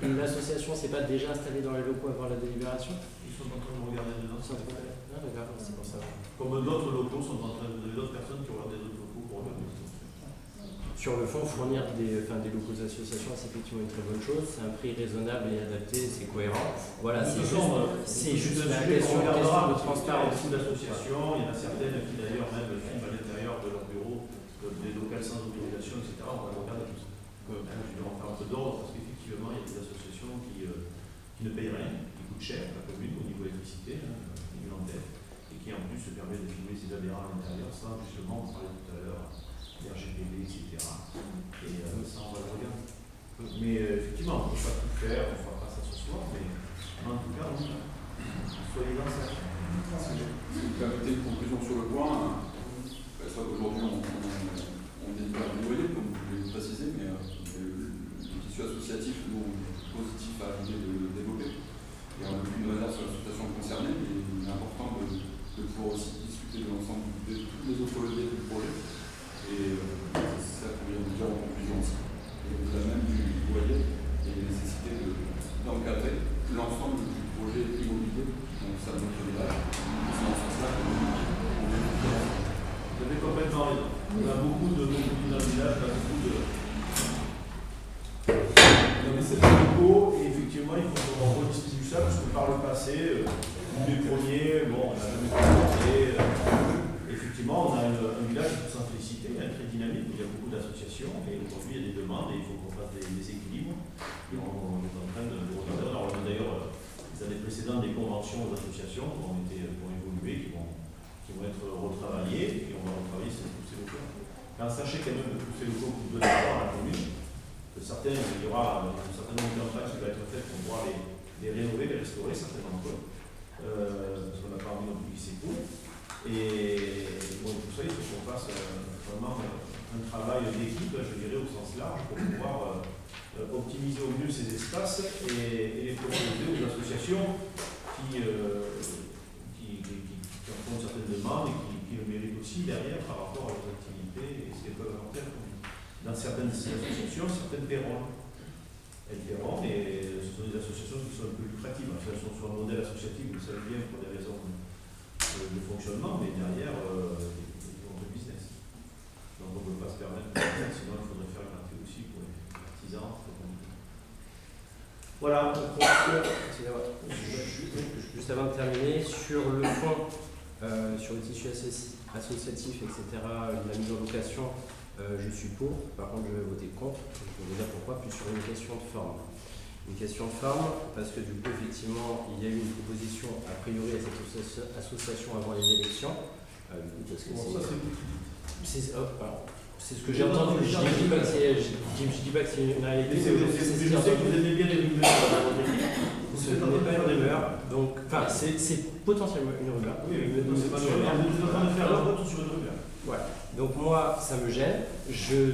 L'association s'est pas déjà installée dans les locaux avant la délibération? Ils sont en train de regarder dedans. Ah, d'accord, c'est pour ça. Comme d'autres locaux sont en train de. D'autres personnes qui regardent des autres locaux pour regarder. sur le fond, fournir des locaux d'association, c'est effectivement une très bonne chose. C'est un prix raisonnable et adapté, c'est cohérent. Voilà, c'est juste la question de transparence. Beaucoup d'associations, il y en a certaines qui d'ailleurs même filment à l'intérieur de leur bureau des locales sans autorisation, etc. On va regarder tout ça. On fait un peu d'ordre parce qu'effectivement, il y a des associations qui ne payent rien, qui coûtent cher à la commune au niveau électricité, alimentaire, et qui en plus se permet de filmer ces aberrants à l'intérieur sans justement, on parlait tout à l'heure, RGPD, etc. Et ça, on va le regarder. Mais effectivement, on ne peut pas tout faire, on ne fera pas ça ce soir, mais en tout cas, oui, soyez dans ça. Si vous permettez une conclusion sur le point, aujourd'hui on est pas noyé, comme vous voulez le préciser, mais le tissu associatif, nous, positif à l'idée de le développer. Et on n'a aucune réserve sur l'association concernée, mais il est important de pouvoir aussi discuter de l'ensemble de tous les autres leviers du projet. Et c'est ça qu'on vient de dire en conclusion aussi. Et au-delà même du loyer et la nécessité d'encadrer l'ensemble du projet immobilier, donc ça notre village. C'est dans ce sens-là qu'on vous avez complètement raison. On a beaucoup de communes dans le village, on a beaucoup de. C'est locaux et effectivement il faut qu'on redistribue ça parce que par le passé, les premiers, bon, on n'a jamais commencé. Effectivement, on a un village qui peut s'en féliciter, très dynamique, où il y a beaucoup d'associations et aujourd'hui il y a des demandes et il faut qu'on fasse des équilibres. Et on est en train de regarder. Alors, on a d'ailleurs les années précédentes des conventions aux associations qui ont évolué, qui vont être retravaillées et on va retravailler tous ces locaux. Quand sachez quand même que tous ces locaux que vous donnez à la commune, que certains, il y aura une certaine montée en place qui va être faite pour pouvoir les rénover, les restaurer, certainement pas. Parce qu'on n'a pas envie non plus qu'ils s'écoulent. Et bon, tout ça, il faut qu'on fasse vraiment un travail d'équipe, je dirais au sens large, pour pouvoir optimiser au mieux ces espaces et les proposer aux associations qui en font certaines demandes et qui le méritent aussi derrière par rapport à leurs activités et ce qu'elles peuvent apporter. Dans certaines associations, certaines paieront. Elles paieront, et ce sont des associations qui sont un peu lucratives. Elles sont sur un modèle associatif, vous le savez bien, pour des raisons de fonctionnement, mais derrière, ils ont de business. Donc on ne peut pas se permettre de faire, sinon il faudrait faire un marché aussi pour les artisans. Voilà. Juste avant de terminer, sur le fond, sur le tissu associatif, etc., la mise en location, je suis pour. Par contre, je vais voter contre. Je vais vous dire pourquoi, plus sur une question de forme. Une question de forme, parce que du coup, effectivement, il y a eu une proposition a priori à cette association avant les élections. Parce que c'est ce que j'ai entendu. Je ne dis pas que c'est une réalité. Je sais que vous aimez bien les rumeurs. Ce n'est pas une rumeur. Donc, enfin, c'est potentiellement une rumeur. Oui, c'est pas une rumeur. Vous êtes en train de faire un vote sur une rumeur. Voilà. Donc moi, ça me gêne. Je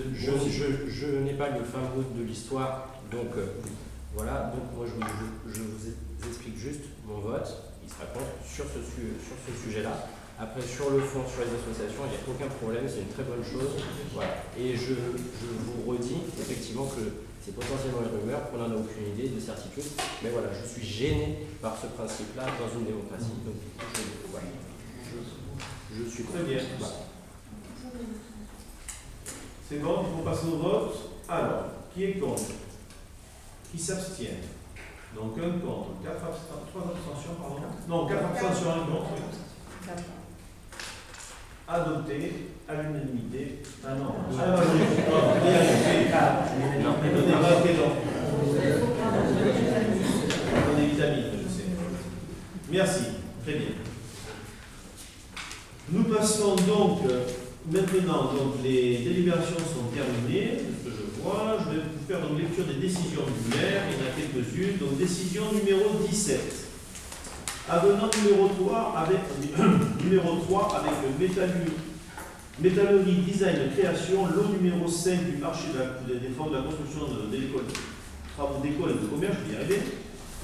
n'ai pas le fin mot de l'histoire. Donc voilà. Donc moi, je vous explique juste mon vote. Il sera contre sur ce sujet-là. Après, sur le fond, sur les associations, il n'y a aucun problème, c'est une très bonne chose. Voilà. Et je vous redis effectivement que c'est potentiellement une rumeur, qu'on n'en a aucune idée de certitude. Mais voilà, je suis gêné par ce principe-là dans une démocratie. Donc, je suis très bien. Voilà. C'est bon, il faut passer au vote. Alors, qui est contre? Qui s'abstient? Donc, un contre, 3 abstentions, pardon. Non, 4 abstentions, un contre. Adopté à l'unanimité. Ah non. On est vitamines, je sais. Merci. Très bien. Nous passons donc maintenant, les délibérations sont terminées, ce que je vois. Je vais vous faire donc lecture des décisions du maire. Il y en a quelques-unes. Donc, décision numéro 17. Avenant numéro 3 avec le métallurgie design création, lot numéro 5 du marché des fonds de la construction de l'école, travaux d'école et de commerce, je vais y arriver.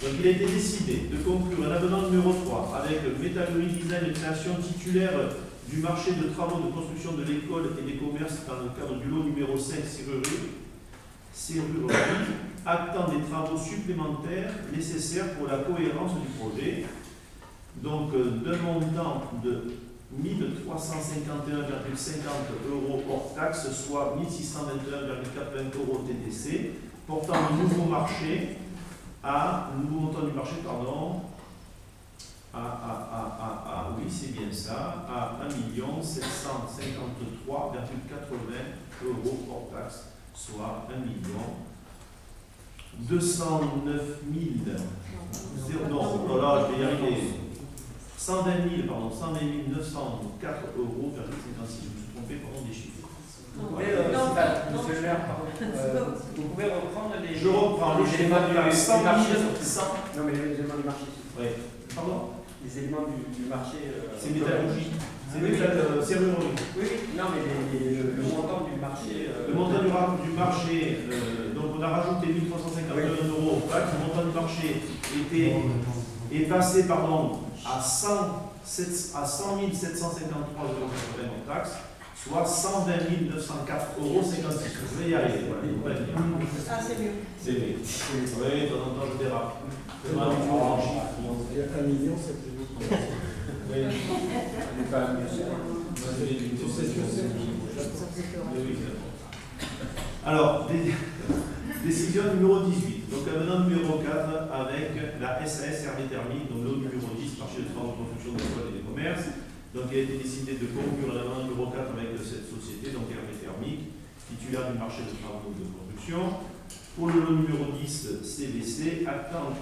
Donc il a été décidé de conclure un avenant numéro 3 avec le métallurgie design création titulaire du marché de travaux de construction de l'école et des commerces dans le cadre du lot numéro 5 serrurerie, actant des travaux supplémentaires nécessaires pour la cohérence du projet. Donc d'un montant de 1351,50 € hors taxe, soit 1621,80 € TTC, portant le nouveau marché à, le nouveau montant du marché, pardon, oui, c'est bien ça, à 1 753,80 € hors taxe, soit 1 209 000, non, voilà, je vais y arriver, 120 904,56 €, je me suis trompé pendant des chiffres. Vous pouvez, monsieur le maire, pardon, vous pouvez reprendre les, je reprends les éléments du marché. 100 000, Non, mais les éléments du marché. Oui. Pardon? Les éléments du marché. C'est métallurgie. C'est serrurerie. Oui, non, mais le montant du marché. Le montant du marché, donc on a rajouté 1351 €. Le montant du marché est passé à 100 753,80 € en taxe, soit 120 904,56 €. Je vais y arriver. Voilà, Ah, c'est mieux. c'est mieux. Oui, de temps en temps je dérape. Il y a 1 million, c'est plus beaucoup. Oui. Alors, décision numéro 18. Donc, avenant numéro 4 avec la SAS Hervé Thermique, donc le numéro 10, marché de travaux de construction des écoles et des commerces. Donc, il a été décidé de conclure l'avenant numéro 4 avec cette société, donc Hervé Thermique, titulaire du marché de travaux de construction. Pour le lot numéro 10, CVC, actant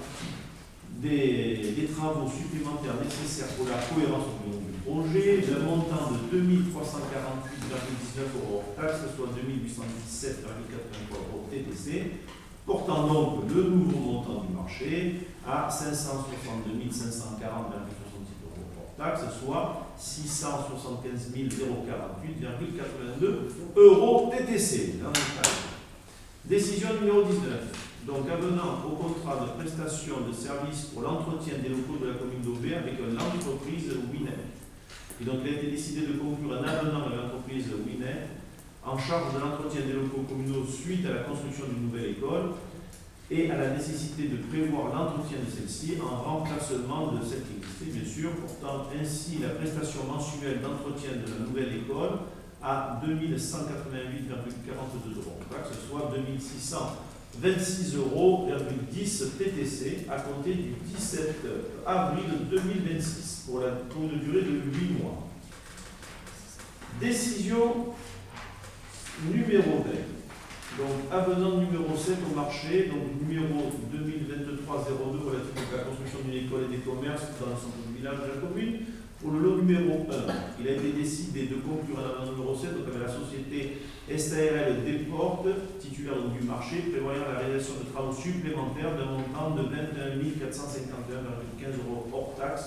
des travaux supplémentaires nécessaires pour la cohérence du projet, le montant de 2348,19 € hors taxe, soit 2817,83 € TTC, portant donc le nouveau montant du marché à 562 540,66 € hors taxe, soit 675 048,82 € TTC. Décision numéro 19. Donc, avenant au contrat de prestation de services pour l'entretien des locaux de la commune d'Aubert avec l'entreprise Winet. Et donc, il a été décidé de conclure un avenant avec l'entreprise Winet en charge de l'entretien des locaux communaux suite à la construction d'une nouvelle école et à la nécessité de prévoir l'entretien de celle-ci en remplacement de celle qui existait, bien sûr, portant ainsi la prestation mensuelle d'entretien de la nouvelle école à 2188,42 € hors taxe, soit 2626,10 € TTC à compter du 17 avril 2026 pour une durée de 8 mois. Décision numéro 20. Donc, avenant numéro 7 au marché, donc numéro 2023-02 relatif à la construction d'une école et des commerces dans le centre du village de la commune. Pour le lot numéro 1, il a été décidé de conclure un avenant numéro 7 donc avec la société SARL Desportes, titulaire du marché, prévoyant la réalisation de travaux supplémentaires d'un montant de 21 451,15 € hors taxe,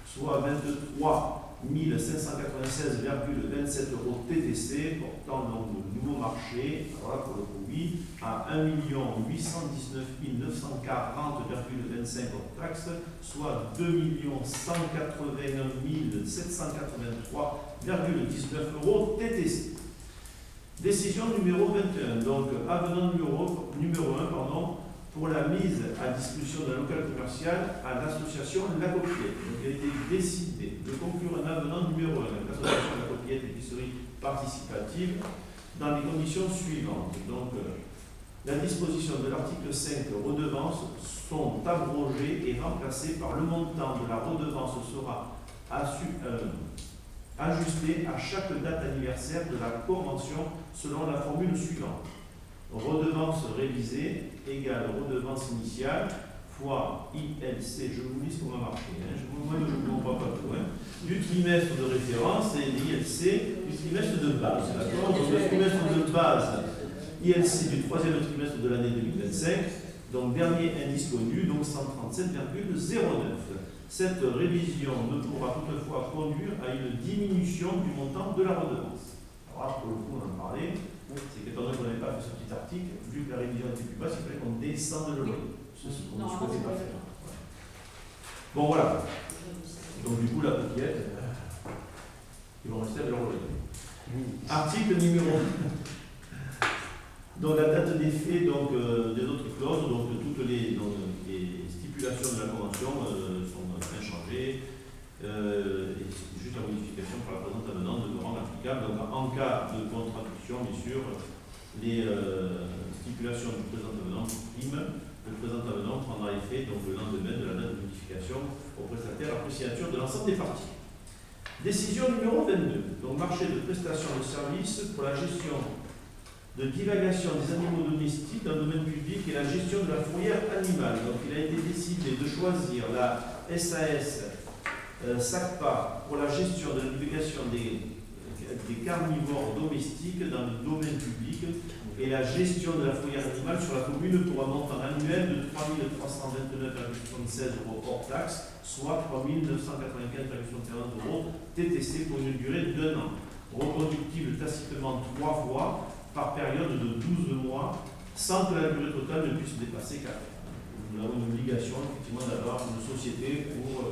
soit 23 596,27 € TTC, portant donc le nouveau marché, voilà pour le produit, à 1 819 940,25 € hors taxe, soit 2 181 783,19 € TTC. Décision numéro 21, donc avenant numéro 1, pour la mise à disposition d'un local commercial à l'association La Copiette. Donc, il a été décidé de conclure un avenant numéro 1 avec l'association La Copiette épicerie participative dans les conditions suivantes. Donc, la disposition de l'article 5 redevances sont abrogées et remplacées par le montant de la redevance sera ajusté à chaque date anniversaire de la convention selon la formule suivante. Redevance révisée égale redevance initiale fois ILC, je vous lis ce qu'on va marquer, moi je ne comprends pas tout, du trimestre de référence et l'ILC du trimestre de base. D'accord. Donc le trimestre de base, ILC du troisième trimestre de l'année 2025, donc dernier indice connu, donc 137,09. Cette révision ne pourra toutefois conduire à une diminution du montant de la redevance. Alors là, pour le coup, on en parlait, c'est qu'étant donné qu'on n'avait pas fait ce petit article, vu que la révision était plus basse, il fallait qu'on descende le loyer. C'est ce qu'on ne souhaitait pas faire. Bon, voilà. Donc, du coup, la coquillette, ils vont rester avec leur loyer. Article numéro 1. Donc, la date d'effet des autres clauses, donc toutes les stipulations de la convention sont inchangées. Et c'est juste la modification par la présente avenant de rendre applicable. Donc en cas de contradiction, bien sûr, les stipulations du présent avenant priment. Le présent avenant prendra effet donc le lendemain de la date de modification au prestataire après signature de l'ensemble des parties. Décision numéro 22. Donc marché de prestation de services pour la gestion de divagation des animaux domestiques dans le domaine public et la gestion de la fourrière animale. Donc il a été décidé de choisir la SAS SACPA pour la gestion de la divagation des carnivores domestiques dans le domaine public et la gestion de la fourrière animale sur la commune pour un montant annuel de 3 329,76 € hors taxe, soit 3 995,71 € TTC pour une durée d'1 an, reconductible tacitement 3 fois par période de 12 mois, sans que la durée totale ne puisse dépasser 4 ans. Nous avons une obligation effectivement d'avoir une société pour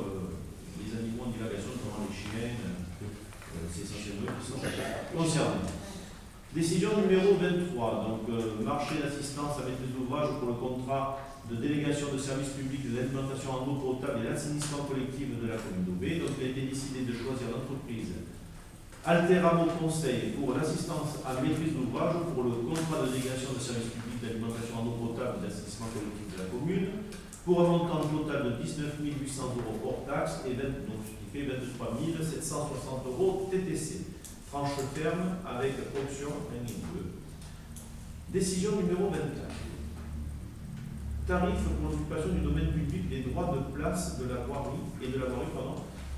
les animaux en divagation, notamment les chiens, c'est essentiellement qui sont concernés. Décision numéro 23, donc marché d'assistance à maîtrise d'ouvrage pour le contrat de délégation de services publics de l'alimentation en eau potable et l'assainissement collectif de la commune d'Aubé. Donc il a été décidé de choisir l'entreprise Alteramo Conseil pour l'assistance à maîtrise d'ouvrage pour le contrat de délégation de services publics d'alimentation en eau potable et d'assainissement collectif de la commune pour un montant total de 19 800 € hors taxe et donc ce qui fait 23 760 € TTC. Franche ferme avec option 1,2. Décision numéro 24. Tarif pour l'occupation du domaine public des droits de place de la voirie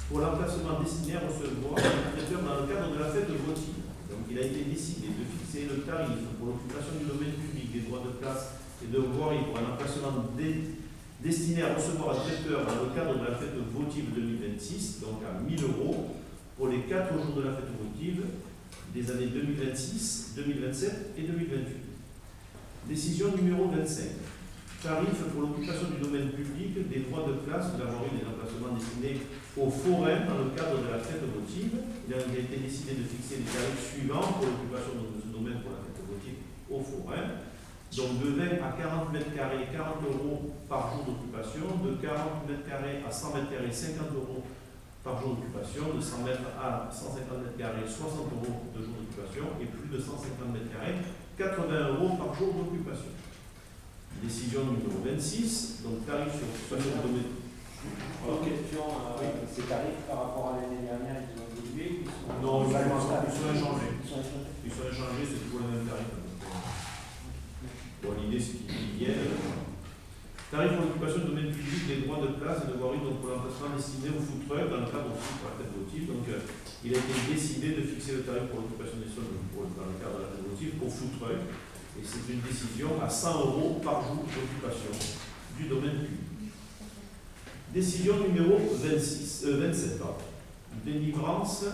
pour l'emplacement destiné à recevoir un traiteur dans le cadre de la fête votive. Donc il a été décidé de fixer le tarif pour l'occupation du domaine public des droits de place et de voirie pour un emplacement destiné à recevoir un traiteur dans le cadre de la fête votive 2026, donc à 1 000 € pour les 4 jours de la fête votive des années 2026, 2027 et 2028. Décision numéro 25. Tarif pour l'occupation du domaine public des droits de place de la voirie des emplacements destinés aux forains dans le cadre de la fête votive. Il a été décidé de fixer les tarifs suivants pour l'occupation de ce domaine pour la fête votive aux forains. Donc de 20 à 40 mètres carrés, 40 € par jour d'occupation, de 40 mètres carrés à 100 mètres carrés, 50 € par jour d'occupation, de 100 mètres à 150 mètres carrés, 60 € de jour d'occupation, et plus de 150 mètres carrés, 80 € par jour d'occupation. Décision numéro 26, donc tarif sur l'occupation de domaine. Une question, ces tarifs par rapport à l'année dernière, ils ont évolué? Non, ils sont échangés. Ils sont échangés, c'est toujours le même tarif. Bon, l'idée c'est qu'ils viennent. Tarif pour l'occupation du domaine public des droits de place et de voirie donc pour l'emplacement destiné aux food trucks dans le cadre aussi pour la fête votive. Donc il a été décidé de fixer le tarif pour l'occupation des sols dans le cadre de la fête votive pour food truck. Et c'est une décision à 100 € par jour d'occupation du domaine public. Décision numéro 27. Délivrance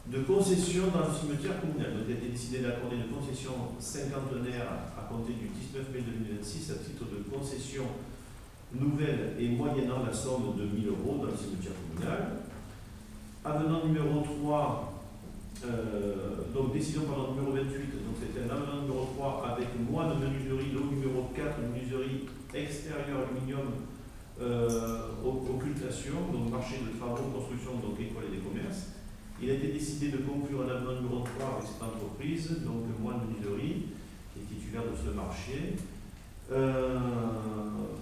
de concession dans le cimetière communal. Donc il a été décidé d'accorder une concession cinquantenaire à compter du 19 mai 2026 à titre de concession nouvelle et moyennant la somme de 1 000 € dans le cimetière communal. Avenant numéro 3, donc décision numéro 28, donc c'était un avenant numéro 3 avec moine menuiserie, lot numéro 4, menuiserie extérieure aluminium occultation, donc marché de travaux, construction, donc école et des commerces. Il a été décidé de conclure un avenant numéro 3 avec cette entreprise, donc moine menuiserie, qui est titulaire de ce marché.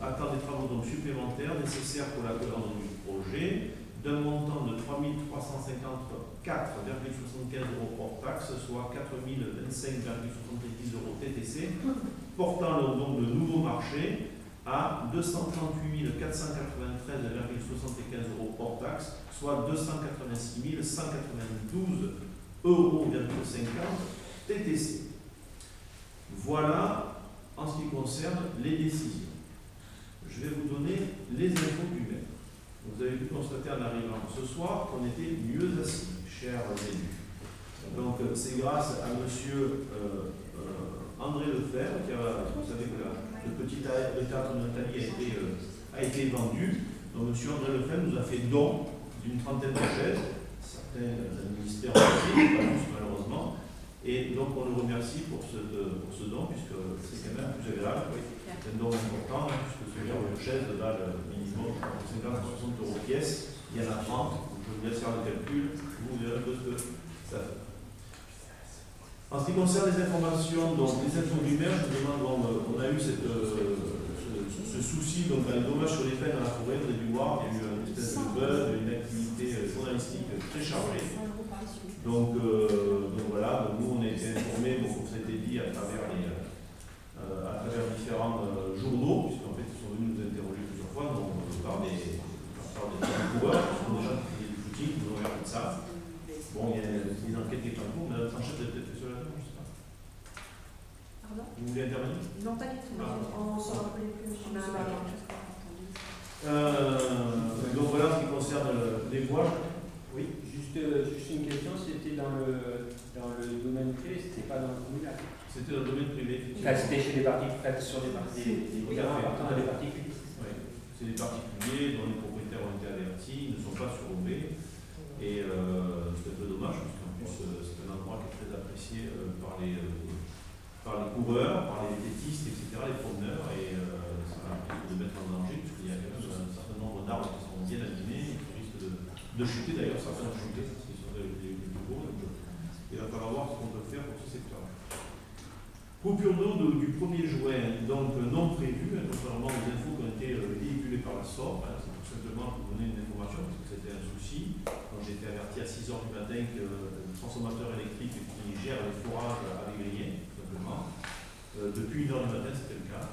Attend des travaux donc supplémentaires nécessaires pour la cohérence du projet, d'un montant de 3 354,75 € hors taxe, soit 4 025,70 € TTC, portant donc le nouveau marché à 238 493,75 € hors taxe, soit 286 192,50 € TTC. Voilà en ce qui concerne les décisions. Je vais vous donner les infos du maire. Vous avez pu constater en arrivant ce soir qu'on était mieux assis, chers élus. Donc c'est grâce à monsieur André Lefebvre, qui a, vous savez que le théâtre de Nathalie a été vendu. Donc monsieur André Lefebvre nous a fait don d'une trentaine de chaises, certains administrés en Afrique, pas plus malheureusement, Et donc on le remercie pour ce don, puisque c'est quand même plus agréable. C'est un don important, hein, puisque ce genre de chaise là, le minimum 50 à 60 euros pièce, il y en a 30. Je vous laisse faire le calcul, vous verrez un peu ce que ça fait. En ce qui concerne les informations, donc les infos du maire, je vous demande, on a eu ce souci, donc les dommages sur les peines dans la forêt, vous avez dû voir, il y a eu une espèce de buzz, une activité journalistique très chargée. Donc voilà, donc nous on a été informés, comme ça a été dit, à travers différents journaux, puisqu'en fait ils sont venus nous interroger plusieurs fois, donc, par des coureurs, qui sont des gens qui faisaient du footing, qui nous regardent ça. Bon, il y a des enquêtes qui sont en cours, mais notre enchère peut-être fait sur la table, je ne sais pas. Pardon? Vous voulez intervenir? Non, pas du tout. On s'en rappelait plus. Donc voilà ce qui concerne les voies. Oui. Juste une question, c'était dans le domaine privé, c'était pas dans le communal. C'était dans le domaine privé. C'était chez les particuliers, sur des appartenant à des particuliers. Oui, c'est des particuliers dont les propriétaires ont été avertis, ils ne sont pas surrompés. Et c'est un peu dommage, parce qu'en plus c'est un endroit qui est très apprécié par les coureurs, par les vétistes, etc., les promeneurs, et ça va risque de mettre en danger, puisqu'il y a quand même un certain nombre d'arbres qui sont bien abîmés et qui risquent de chuter, d'ailleurs certains ont chuté, parce qu'ils sont les plus beaux, donc il va falloir voir ce qu'on peut faire pour ce secteur. Coupure d'eau du 1er juin, donc non prévue, contrairement aux infos qui ont été véhiculées par la SORP, c'est tout simplement pour donner une information, parce que c'était un souci. Quand j'ai été averti à 6 h du matin que le transformateur électrique qui gère les forages avait grillé, tout simplement. Depuis 1 h du matin, c'était le cas.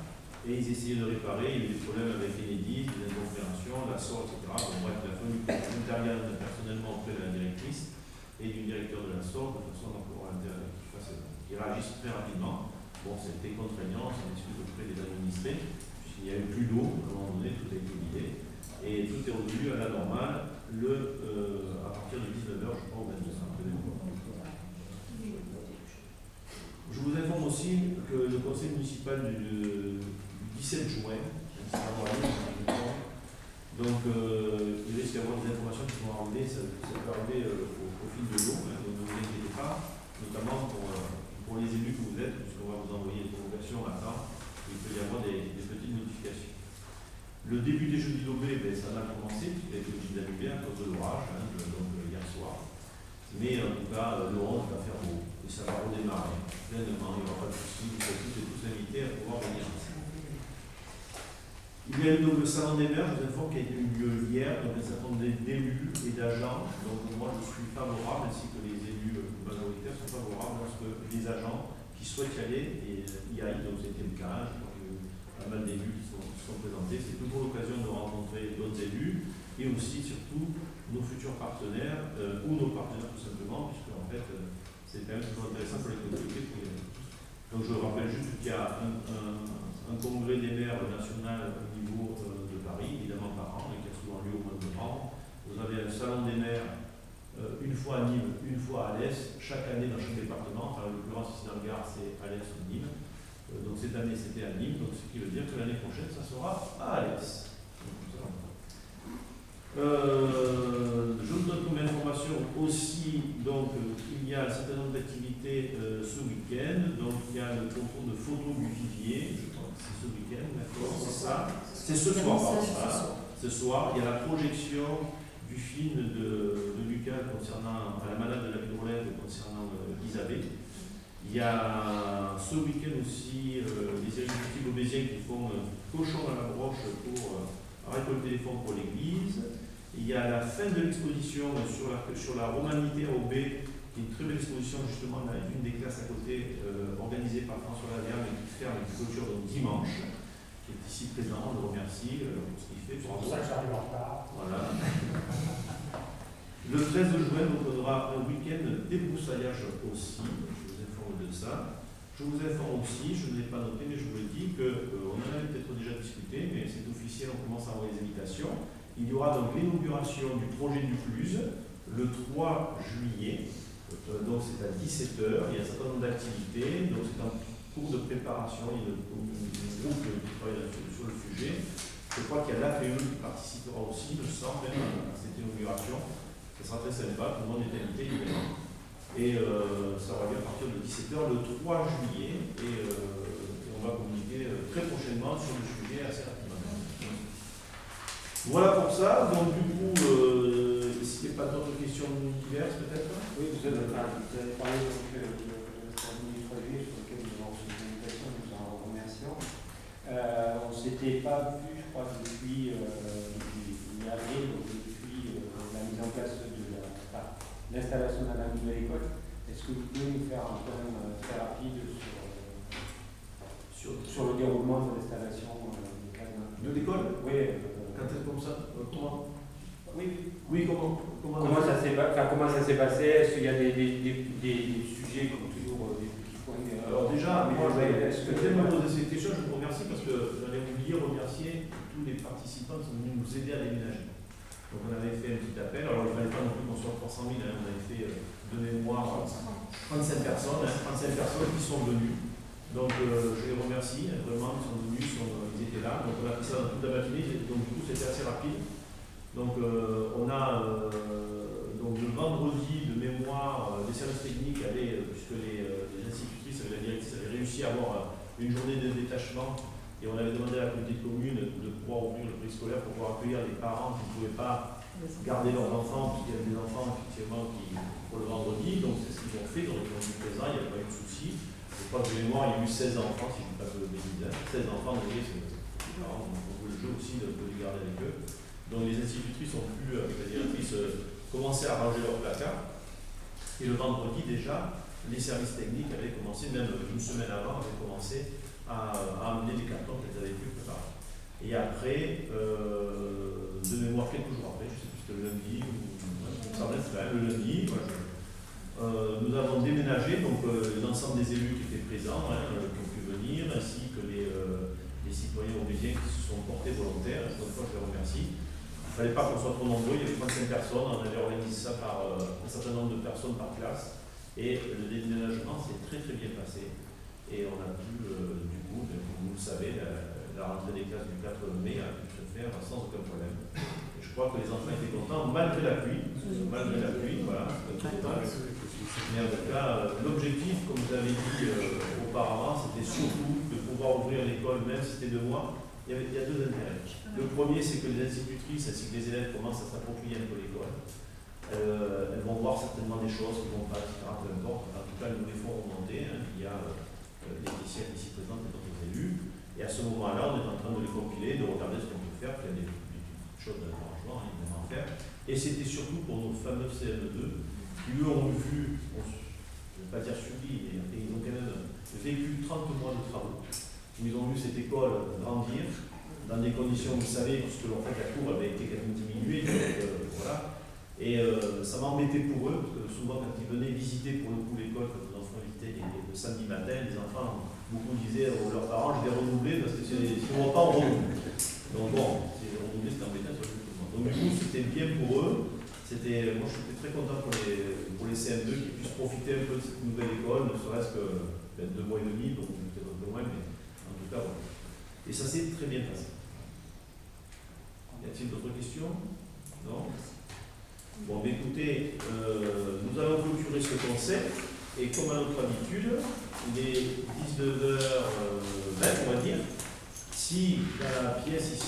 Et ils essayaient de réparer, il y a eu des problèmes avec Enedis, des incompréhensions, la SORP, etc. Bon, bref, il a fallu que j'intervienne personnellement auprès de la directrice et du directeur de la SORP, de façon à pouvoir qu'ils réagissent très rapidement. Bon, c'était contraignant, ça m'excuse auprès des administrés, puisqu'il n'y a eu plus d'eau, à un moment donné, tout a été vidé. Et tout est revenu à la normale à partir de 19 h, je crois, au 22 h. Je vous informe aussi que le conseil municipal du 17 juin, donc il risque d'y avoir des informations qui vont arriver, ça peut arriver au fil de l'eau, donc ne vous inquiétez pas, notamment pour les élus que vous êtes, puisqu'on va vous envoyer des convocations à temps, il peut y avoir des petites modifications. Le début des Jeux d'Idobé, ça a commencé, puisqu'il a été obligé d'annuler à cause de l'orage, donc hier soir. Mais en tout cas, le 11 va faire beau, et ça va redémarrer pleinement, il n'y aura pas de soucis, vous êtes toutes et tous invités à pouvoir venir ici. Il y a eu donc le salon des maires, je vous informe, qui a eu lieu hier, donc un certain nombre d'élus et d'agents, donc moi je suis favorable, ainsi que les élus majoritaires sont favorables lorsque les agents qui souhaitent y aller y aillent, donc c'était le cas, je crois qu'il y a eu pas mal d'élus qui sont présentés, c'est toujours l'occasion de rencontrer d'autres élus, et aussi surtout nos futurs partenaires, ou nos partenaires tout simplement, puisque en fait c'est quand même toujours intéressant pour les collectivités. Donc je rappelle juste qu'il y a un congrès des maires national au niveau de Paris, évidemment par an, qui a souvent lieu au mois de novembre. Vous avez un salon des maires une fois à Nîmes, une fois à Alès, chaque année dans chaque département. En l'occurrence, ici dans le Gard, c'est Alès ou Nîmes. Donc cette année, c'était à Nîmes, donc ce qui veut dire que l'année prochaine, ça sera à Alès. Je vous donne comme information aussi, donc il y a un certain nombre d'activités ce week-end. Donc il y a le concours de photos du vivier, je crois que c'est ce week-end, d'accord, c'est ça. C'est ce soir, pardon, voilà. Ce soir, il y a la projection du film de Lucas concernant la malade de la hydrolève concernant Isabelle. Il y a ce week-end aussi les agriculteurs obésiens qui font cochon à la broche pour récolter les fonds pour l'église. Il y a la fin de l'exposition sur la romanité à Aubé, qui est une très belle exposition justement, une des classes à côté, organisée par François Lavergne, et qui ferme une clôture donc dimanche, qui est ici présent, on le remercie pour ce qu'il fait. C'est pour ça que j'arrive en retard. Voilà. Le 13 juin, donc, on aura un week-end débroussaillage aussi, je vous informe de ça. Je vous informe aussi, je ne l'ai pas noté, mais je vous le dis, qu'on en avait peut-être déjà discuté, mais c'est officiel, on commence à envoyer des invitations. Il y aura donc l'inauguration du projet du Cluse le 3 juillet, donc c'est à 17 h. Il y a un certain nombre d'activités, donc c'est en cours de préparation. Il y a un groupe qui travaille sur le sujet. Je crois qu'il y a l'APE qui participera aussi, je sens, même à cette inauguration. Ce sera très sympa, tout le monde est invité évidemment. Et ça aura lieu à partir de 17h le 3 juillet. Et on va communiquer très prochainement sur le sujet assez rapidement. Voilà pour ça. Donc du coup, s'il n'y a pas d'autres questions diverses peut-être. Oui, vous avez parlé donc, de la cérémonie du 3 juillet sur lequel nous avons reçu une invitation, nous en remercions. On ne s'était pas vu, je crois, depuis mi-avril, donc depuis la mise en place de l'installation de la nouvelle école. Est-ce que vous pouvez nous faire un point très rapide sur le déroulement de l'installation de l'école? Oui. Quand est-ce comme ça? Comment? Oui, comment ça s'est passé? Est-ce qu'il y a des sujets, comme toujours, des petits points? Alors déjà, moi, je vais me poser cette question, je vous remercie parce que j'avais oublié de remercier tous les participants qui sont venus nous aider à déménager. Donc on avait fait un petit appel, alors il ne fallait pas non plus qu'on soit 300 000, on avait fait de mémoire 35 personnes qui sont venues. Donc je les remercie, vraiment, ils sont venus, ils étaient là, donc on a fait ça dans toute la matinée, donc du coup c'était assez rapide. Donc on a donc le vendredi de mémoire, les services techniques avaient, puisque les institutrices et la directrice avaient réussi à avoir une journée de détachement, et on avait demandé à la communauté de commune de pouvoir ouvrir le préscolaire pour pouvoir accueillir les parents qui ne pouvaient pas garder leurs enfants, puisqu'il y avait des enfants effectivement pour le vendredi, donc c'est ce qu'ils ont fait, donc ils ont été présents, il n'y a pas eu de souci. Je crois que de mémoire, il y a eu 16 enfants, si je ne dis pas de bêtises, 16 enfants, donc les parents ont joué le jeu aussi de les garder avec eux. Donc les institutrices ont pu, avec la directrice, commencer à ranger leurs placards. Et le vendredi déjà, les services techniques avaient commencé, même une semaine avant, avaient commencé à amener les cartons qu'elles avaient pu préparer. Et après, de mémoire quelques jours après, je ne sais plus si c'était le lundi, le lundi, nous avons déménagé, donc l'ensemble des élus qui étaient présents, qui ont pu venir, ainsi que les citoyens auvergnats qui se sont portés volontaires. Une fois, je les remercie. Il ne fallait pas qu'on soit trop nombreux, il y avait 35 personnes, on avait organisé ça par un certain nombre de personnes par classe, et le déménagement s'est très très bien passé. Et on a pu, du coup, comme vous le savez, la rentrée des classes du 4 mai a pu se faire sans aucun problème. Et je crois que les enfants étaient contents, malgré la pluie. Voilà, c'est dommage. Mais en tout cas, l'objectif, comme vous avez dit auparavant, c'était surtout de pouvoir ouvrir l'école, même si c'était 2 mois. Il y a 2 intérêts. Le premier, c'est que les institutrices ainsi que les élèves commencent à s'approprier un peu l'école. Elles vont voir certainement des choses qui vont pas, etc. Peu importe. En tout cas, nous les font remonter. Il y a Laetitia qui est ici présente et d'autres élus. Et à ce moment-là, on est en train de les compiler, de regarder ce qu'on peut faire. Puis il y a des choses d'arrangement évidemment à faire. Et c'était surtout pour nos fameux CM2 qui, eux, ont vu, je ne vais pas dire subi, mais ils ont quand même vécu 30 mois de travaux, où ils ont vu cette école grandir dans des conditions, vous savez, parce que en fait, la cour avait été quand même diminuée, donc, voilà. Et ça m'embêtait pour eux, parce que souvent, quand ils venaient visiter pour le coup l'école, quand les enfants visitaient le samedi matin, les enfants, beaucoup disaient à leurs parents, je vais renouveler, parce que si on ne va pas, on renouvelle. Donc bon, renouveler, c'était embêtant sur tout le monde. Donc du coup, c'était bien pour eux. Moi, je suis très content pour les CM2 qui puissent profiter un peu de cette nouvelle école, ne serait-ce que 2 mois et demi, donc peut-être un peu moins, mais en tout cas, voilà. Et ça s'est très bien passé. Y a-t-il d'autres questions? Non? Bon, mais écoutez, nous allons clôturer ce concept, et comme à notre habitude, il est 19h20, on va dire. Si dans la pièce ici,